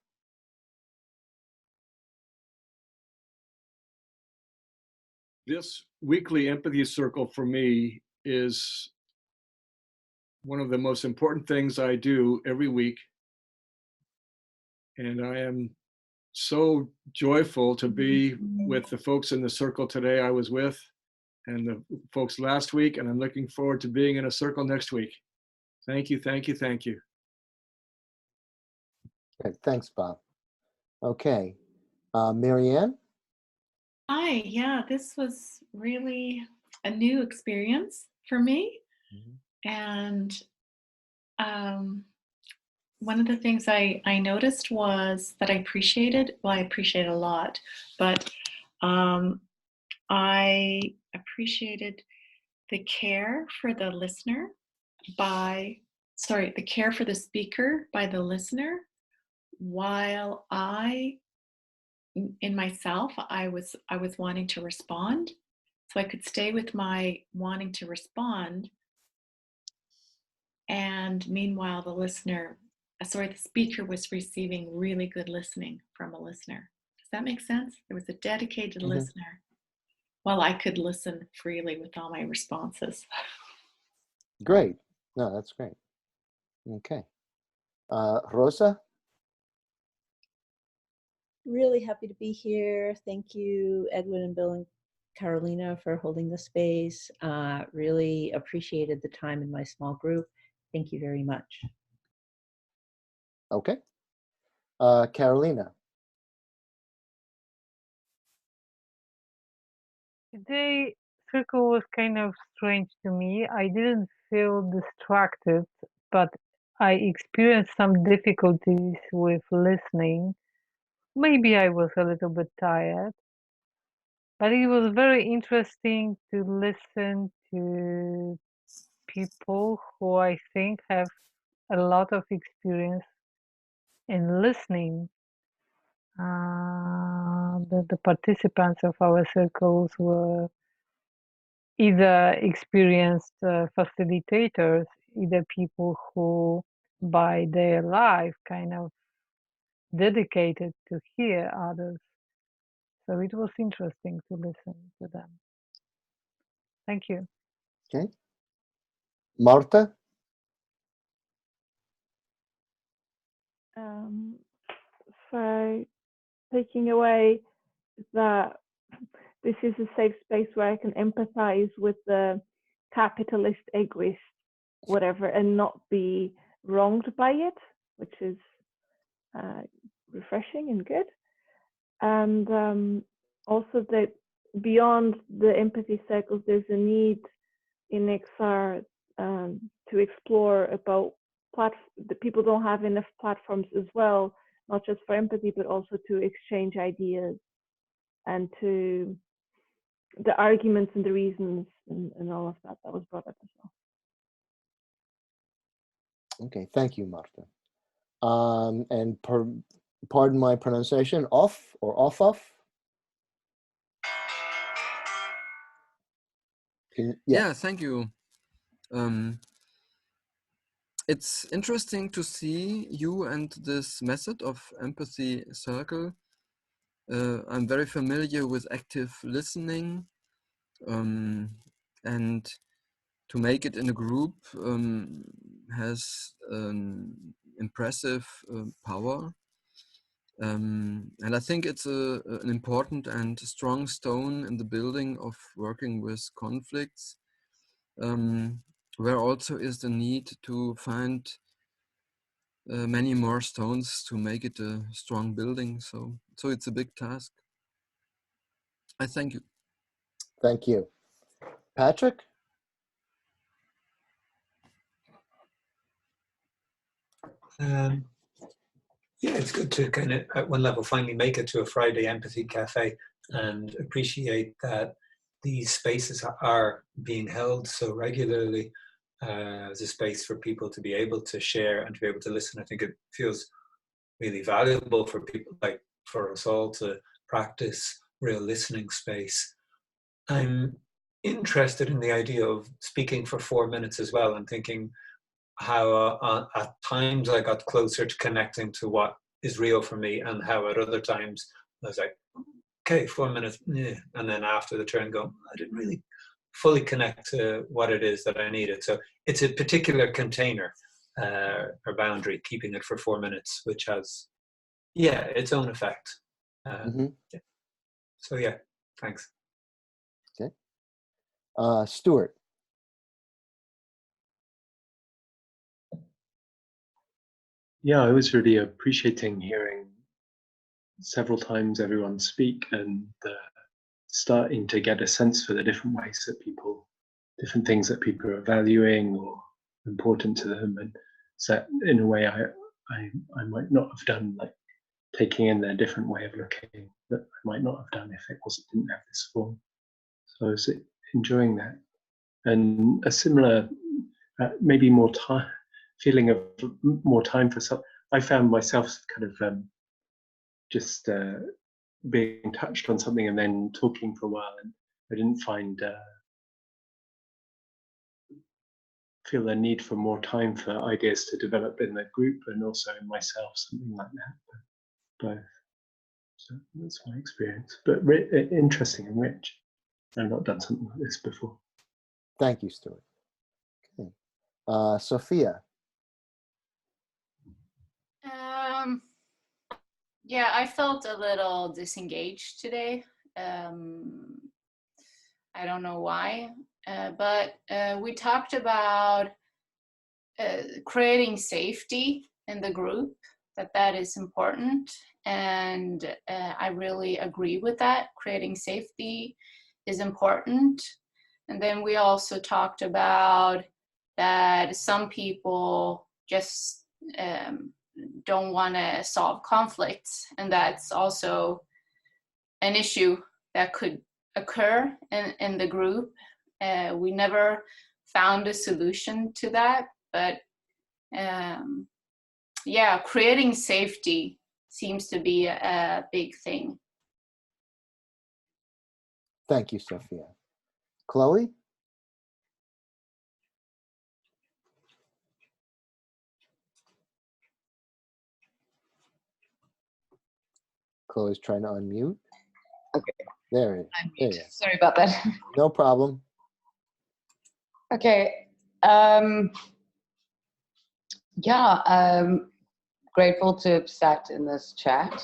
This weekly empathy circle for me is one of the most important things I do every week. And I am so joyful to be with the folks in the circle today I was with, and the folks last week, and I'm looking forward to being in a circle next week. Thank you, thank you, thank you. Okay, thanks, Bob. Okay, Marianne? Hi, yeah, this was really a new experience for me. And one of the things I noticed was that I appreciated, well, I appreciate a lot, but I appreciated the care for the listener by, sorry, the care for the speaker by the listener, while in myself, I was wanting to respond. So I could stay with my wanting to respond. And meanwhile, the speaker was receiving really good listening from a listener. Does that make sense? There was a dedicated listener while I could listen freely with all my responses. Great. No, that's great. Okay. Rosa? Really happy to be here. Thank you, Edwin and Bill and Karolina, for holding the space. Really appreciated the time in my small group. Thank you very much. Okay. Karolina? The circle was kind of strange to me. I didn't feel distracted, but I experienced some difficulties with listening. Maybe I was a little bit tired, but it was very interesting to listen to people who I think have a lot of experience in listening. The participants of our circles were either experienced facilitators, either people who by their life kind of dedicated to hear others. So it was interesting to listen to them. Thank you. Okay. Marta? So taking away that this is a safe space where I can empathize with the capitalist, egoist, whatever, and not be wronged by it, which is refreshing and good. And also that beyond the empathy circles, there's a need in XR to explore about that people don't have enough platforms as well, not just for empathy, but also to exchange ideas and to the arguments and the reasons and all of that was brought up as well. Okay, thank you, Marta. And pardon my pronunciation, off or off? Yeah, thank you. It's interesting to see you and this method of empathy circle. I'm very familiar with active listening, and to make it in a group has an impressive power. And I think it's an important and strong stone in the building of working with conflicts, where also is the need to find many more stones to make it a strong building. So it's a big task. I thank you. Thank you. Patrick? Yeah, it's good to kind of, at one level, finally make it to a Friday Empathy Cafe and appreciate that these spaces are being held so regularly as a space for people to be able to share and to be able to listen. I think it feels really valuable for people, like for us all, to practice real listening space. I'm interested in the idea of speaking for 4 minutes as well, and thinking how at times I got closer to connecting to what is real for me, and how at other times I was like, okay, 4 minutes, yeah. And then after the turn go, I didn't really fully connect to what it is that I needed. So it's a particular container or boundary, keeping it for 4 minutes, which has, yeah, its own effect. Yeah. So yeah, thanks. Okay. Stewart. Yeah, I was really appreciating hearing several times everyone speak and starting to get a sense for the different ways that different things that people are valuing or important to them, and so in a way I might not have done, like taking in their different way of looking that I might not have done if it didn't have this form. So I was enjoying that, and a similar maybe more time feeling of more time for some. I found myself kind of just being touched on something and then talking for a while, and I didn't feel the need for more time for ideas to develop in the group and also in myself, something like that. Both. So that's my experience, but interesting and rich. I've not done something like this before. Thank you, Stewart. Okay. Sofia. Yeah, I felt a little disengaged today. I don't know why, but we talked about creating safety in the group, that is important. And I really agree with that. Creating safety is important. And then we also talked about that some people just don't want to solve conflicts, and that's also an issue that could occur in the group. We never found a solution to that, but yeah, creating safety seems to be a big thing. Thank you, Sofia. Chloe? Chloe's trying to unmute. Okay. There it is. Sorry about that. No problem. Okay. Yeah, grateful to have sat in this chat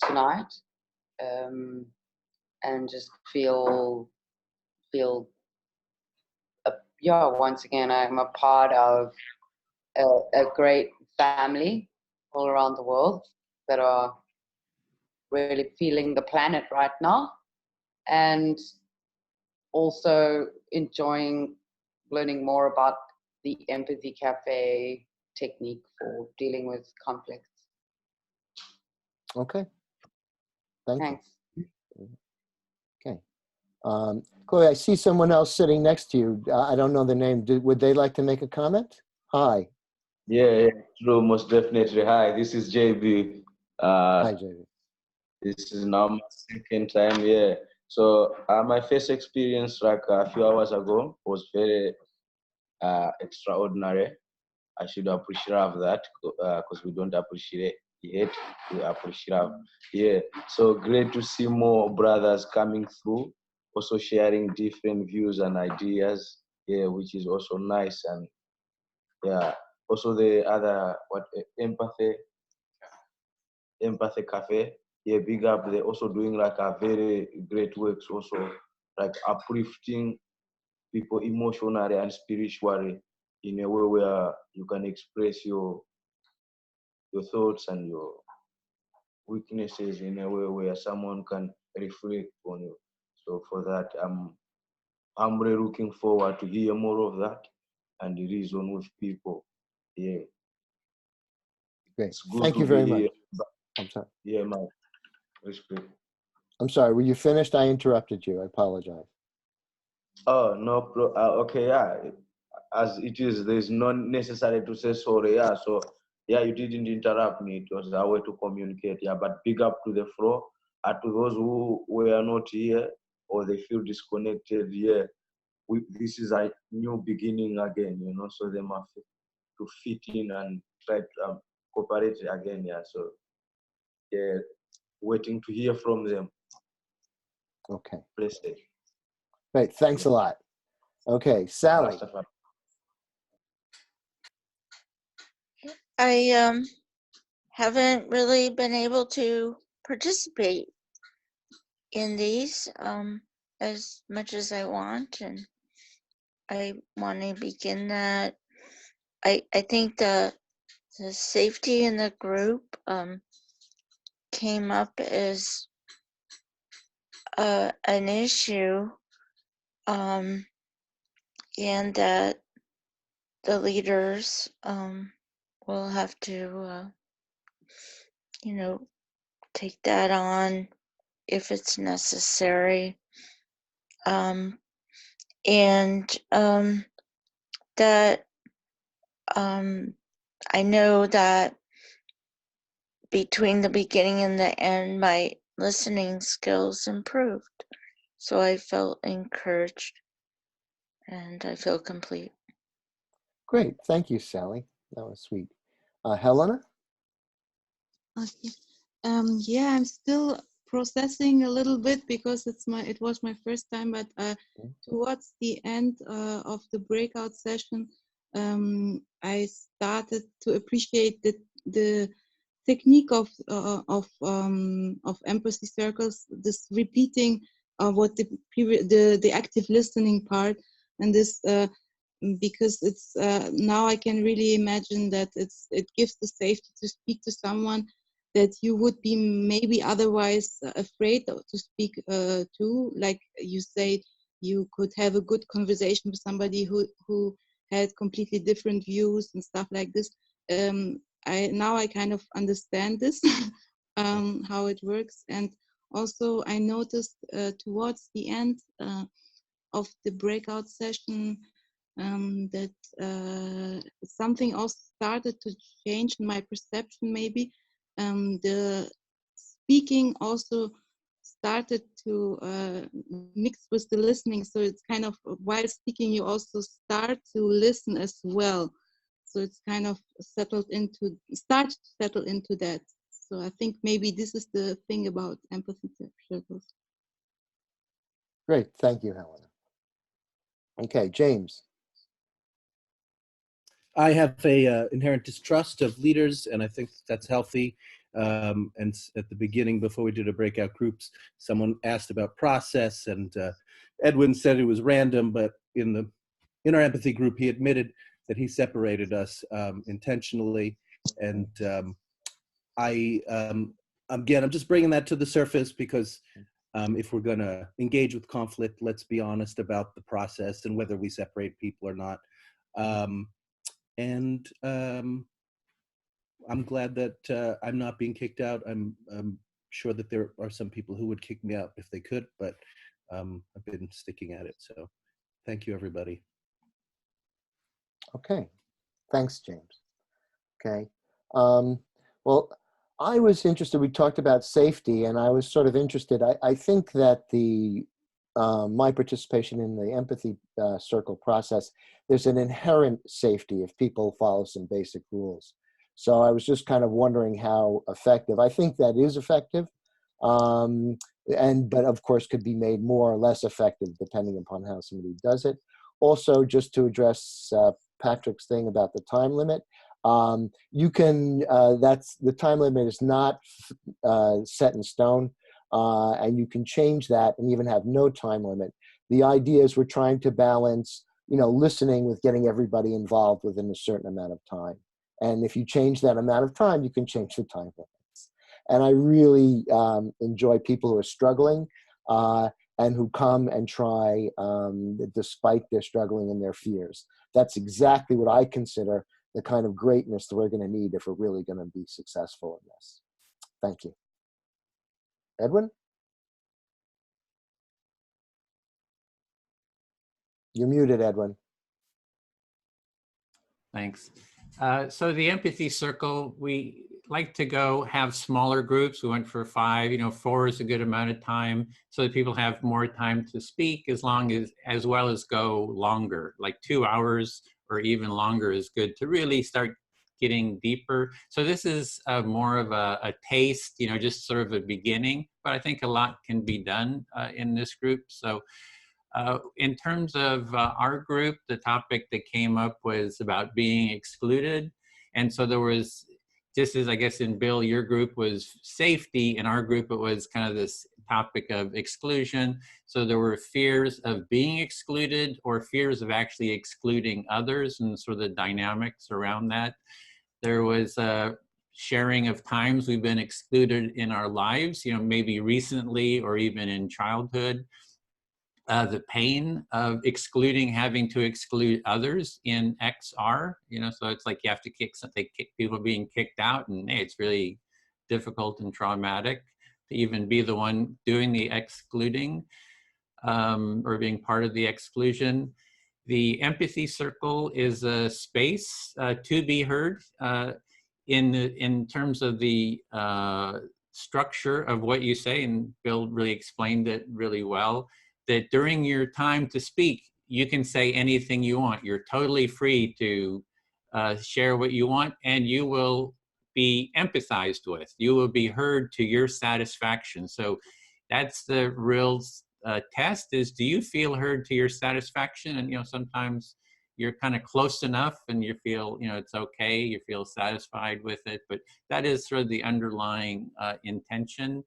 tonight, and just feel yeah, once again, I'm a part of a great family all around the world that are really feeling the planet right now, and also enjoying learning more about the Empathy Cafe technique for dealing with conflicts. Okay. Thanks. Thanks. Okay. Chloe, I see someone else sitting next to you. I don't know the name. Would they like to make a comment? Hi. Yeah, true, most definitely. Hi, this is JB. Hi, JB. This is now my second time, yeah. So my first experience, like a few hours ago, was very extraordinary. I should appreciate that because we don't appreciate it. We appreciate, yeah. So great to see more brothers coming through, also sharing different views and ideas, yeah, which is also nice. And yeah, also the other empathy cafe, yeah, big up. They're also doing like a very great works, also like uplifting people emotionally and spiritually in a way where you can express your thoughts and your weaknesses in a way where someone can reflect on you. So for that, I'm really looking forward to hear more of that and reason with people. Yeah. Great. It's good Thank to you be very here. much. I'm sorry. Yeah, man. Respect. I'm sorry. Were you finished? I interrupted you. I apologize. Oh, no, okay, yeah. As it is, there's not necessary to say sorry, yeah. So, yeah, you didn't interrupt me. It was our way to communicate, yeah. But big up to the floor, and to those who were not here or they feel disconnected, yeah. This is a new beginning again, you know, so they must to fit in and try to cooperate again, yeah. So, yeah, waiting to hear from them. Okay. Blessed. Great. Thanks a lot. Okay, Sally. I haven't really been able to participate in these as much as I want, and I want to begin that. I think the safety in the group came up as an issue, and that the leaders will have to, you know, take that on if it's necessary. And that I know that between the beginning and the end, my listening skills improved. So I felt encouraged and I feel complete. Great. Thank you, Sally. That was sweet. Helena? Okay. Yeah, I'm still processing a little bit because it was my first time, but towards the end of the breakout session, I started to appreciate the technique of empathy circles, this repeating what the active listening part, and this because it's now I can really imagine that it gives the safety to speak to someone that you would be maybe otherwise afraid to speak to. Like you say, you could have a good conversation with somebody who had completely different views and stuff like this. I kind of understand this, how it works. And also I noticed towards the end of the breakout session that something also started to change in my perception maybe. The speaking also started to mix with the listening. So it's kind of, while speaking, you also start to listen as well. So it's kind of start to settle into that. So I think maybe this is the thing about empathy circles. Great. Thank you, Helena. Okay, James. I have a inherent distrust of leaders, and I think that's healthy. And at the beginning, before we did a breakout groups, someone asked about process, and Edwin said it was random, but in our empathy group, he admitted that he separated us intentionally, and Again, I'm just bringing that to the surface because if we're going to engage with conflict, let's be honest about the process and whether we separate people or not. I'm glad that I'm not being kicked out. I'm sure that there are some people who would kick me out if they could, but I've been sticking at it. So thank you, everybody. Okay, thanks, James. Okay, well, I was interested, we talked about safety, and I was sort of interested. I think that my participation in the empathy circle process, there's an inherent safety if people follow some basic rules. So I was just kind of wondering how effective. I think that is effective, but of course could be made more or less effective depending upon how somebody does it. Also, just to address Patrick's thing about the time limit, you can, the time limit is not set in stone, and you can change that and even have no time limit. The idea is we're trying to balance, listening with getting everybody involved within a certain amount of time. And if you change that amount of time, you can change the time limits. And I really enjoy people who are struggling and who come and try despite their struggling and their fears. That's exactly what I consider the kind of greatness that we're going to need if we're really going to be successful in this. Thank you. Edwin? You're muted, Edwin. Thanks. So the empathy circle, we like to go have smaller groups. We went for 5, 4 is a good amount of time so that people have more time to speak as well as go longer, like 2 hours or even longer is good to really start getting deeper. So this is more of a taste, just sort of a beginning, but I think a lot can be done in this group. So in terms of our group, the topic that came up was about being excluded. And so there was, just as I guess in Bill, your group was safety, in our group it was kind of this topic of exclusion. So there were fears of being excluded or fears of actually excluding others and sort of the dynamics around that. There was a sharing of times we've been excluded in our lives, maybe recently or even in childhood. The pain of having to exclude others in XR, so it's like you have to kick people being kicked out, and hey, it's really difficult and traumatic to even be the one doing the excluding or being part of the exclusion. The empathy circle is a space to be heard in terms of the structure of what you say, and Bill really explained it really well, that during your time to speak, you can say anything you want. You're totally free to share what you want, and you will be empathized with. You will be heard to your satisfaction. So that's the real test is, do you feel heard to your satisfaction? And sometimes you're kind of close enough and you feel, it's okay, you feel satisfied with it, but that is sort of the underlying intention.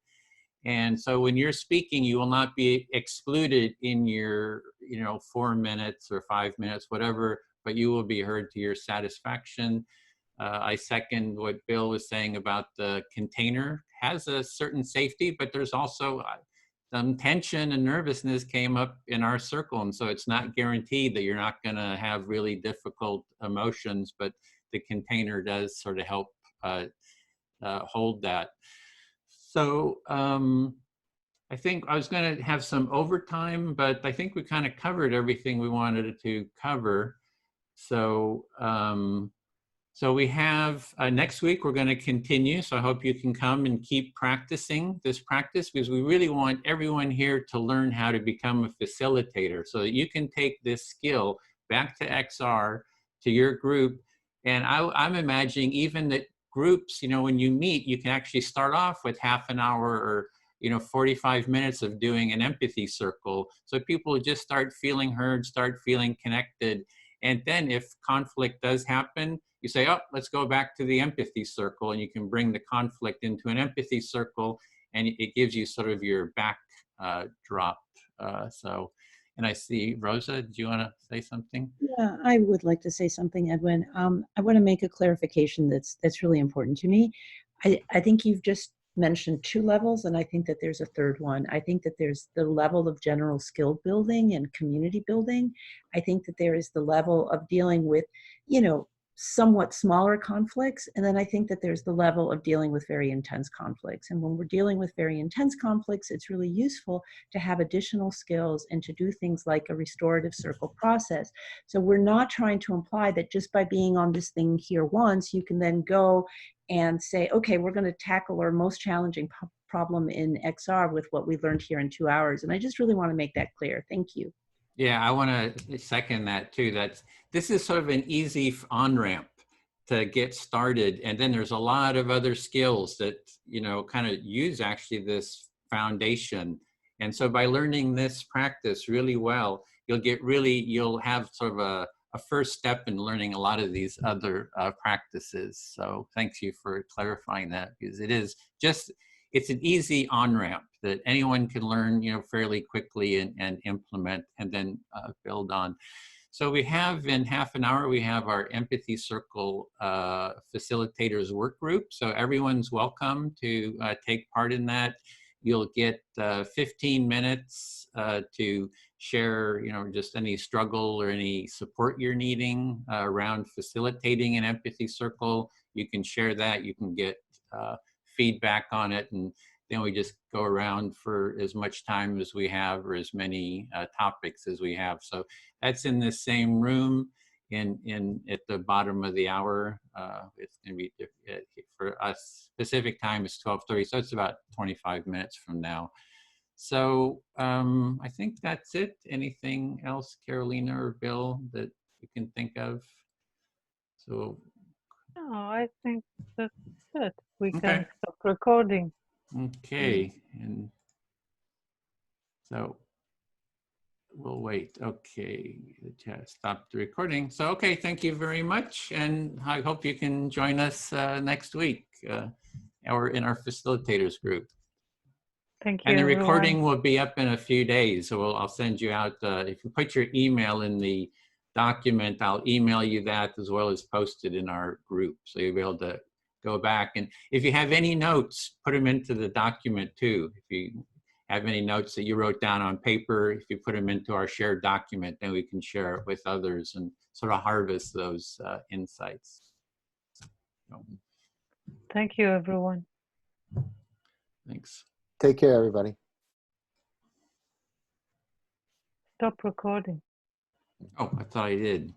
And so when you're speaking, you will not be excluded in your, 4 minutes or 5 minutes, whatever, but you will be heard to your satisfaction. I second what Bill was saying about the container has a certain safety, but there's also some tension and nervousness came up in our circle. And so it's not guaranteed that you're not going to have really difficult emotions, but the container does sort of help hold that. So I think I was going to have some overtime, but I think we kind of covered everything we wanted to cover. So so we have next week, we're going to continue. So I hope you can come and keep practicing this practice, because we really want everyone here to learn how to become a facilitator so that you can take this skill back to XR, to your group. And I'm imagining even that groups, when you meet, you can actually start off with half an hour or 45 minutes of doing an empathy circle. So people just start feeling heard, start feeling connected. And then if conflict does happen, you say, oh, let's go back to the empathy circle, and you can bring the conflict into an empathy circle, and it gives you sort of your backdrop. And I see, Rosa, do you want to say something? Yeah, I would like to say something, Edwin. I want to make a clarification that's really important to me. I think you've just mentioned two levels, and I think that there's a third one. I think that there's the level of general skill building and community building. I think that there is the level of dealing with, you know, somewhat smaller conflicts. And then I think that there's the level of dealing with very intense conflicts. And when we're dealing with very intense conflicts, it's really useful to have additional skills and to do things like a restorative circle process. So we're not trying to imply that just by being on this thing here once, you can then go and say, okay, we're going to tackle our most challenging problem in XR with what we learned here in 2 hours. And I just really want to make that clear. Thank you. Yeah, I want to second that too. This is sort of an easy on-ramp to get started. And then there's a lot of other skills that, you know, kind of use actually this foundation. And so by learning this practice really well, you'll have sort of a first step in learning a lot of these other practices. So thanks you for clarifying that, because it's an easy on-ramp that anyone can learn, you know, fairly quickly and implement and then build on. So we have in half an hour, we have our Empathy Circle facilitators work group. So everyone's welcome to take part in that. You'll get 15 minutes to share, you know, just any struggle or any support you're needing around facilitating an empathy circle. You can share that, you can get feedback on it, and then we just go around for as much time as we have or as many topics as we have. So that's in the same room at the bottom of the hour. It's going to be, for us, Pacific time is 12:30, so it's about 25 minutes from now. So I think that's it. Anything else, Karolina or Bill, that you can think of? So No, I think that's it. We okay. can stop recording. Okay, and so we'll wait. Okay, the chat stopped the recording. So okay, thank you very much, and I hope you can join us next week or in our facilitators group. Thank you, And the everyone. recording will be up in a few days, so I'll send you out, if you put your email in the document, I'll email you that as well as post it in our group. So you'll be able to go back. And if you have any notes, put them into the document too. If you have any notes that you wrote down on paper, if you put them into our shared document, then we can share it with others and sort of harvest those insights. So, thank you, everyone. thanks. Take care, everybody. Stop recording. Oh, I thought I did.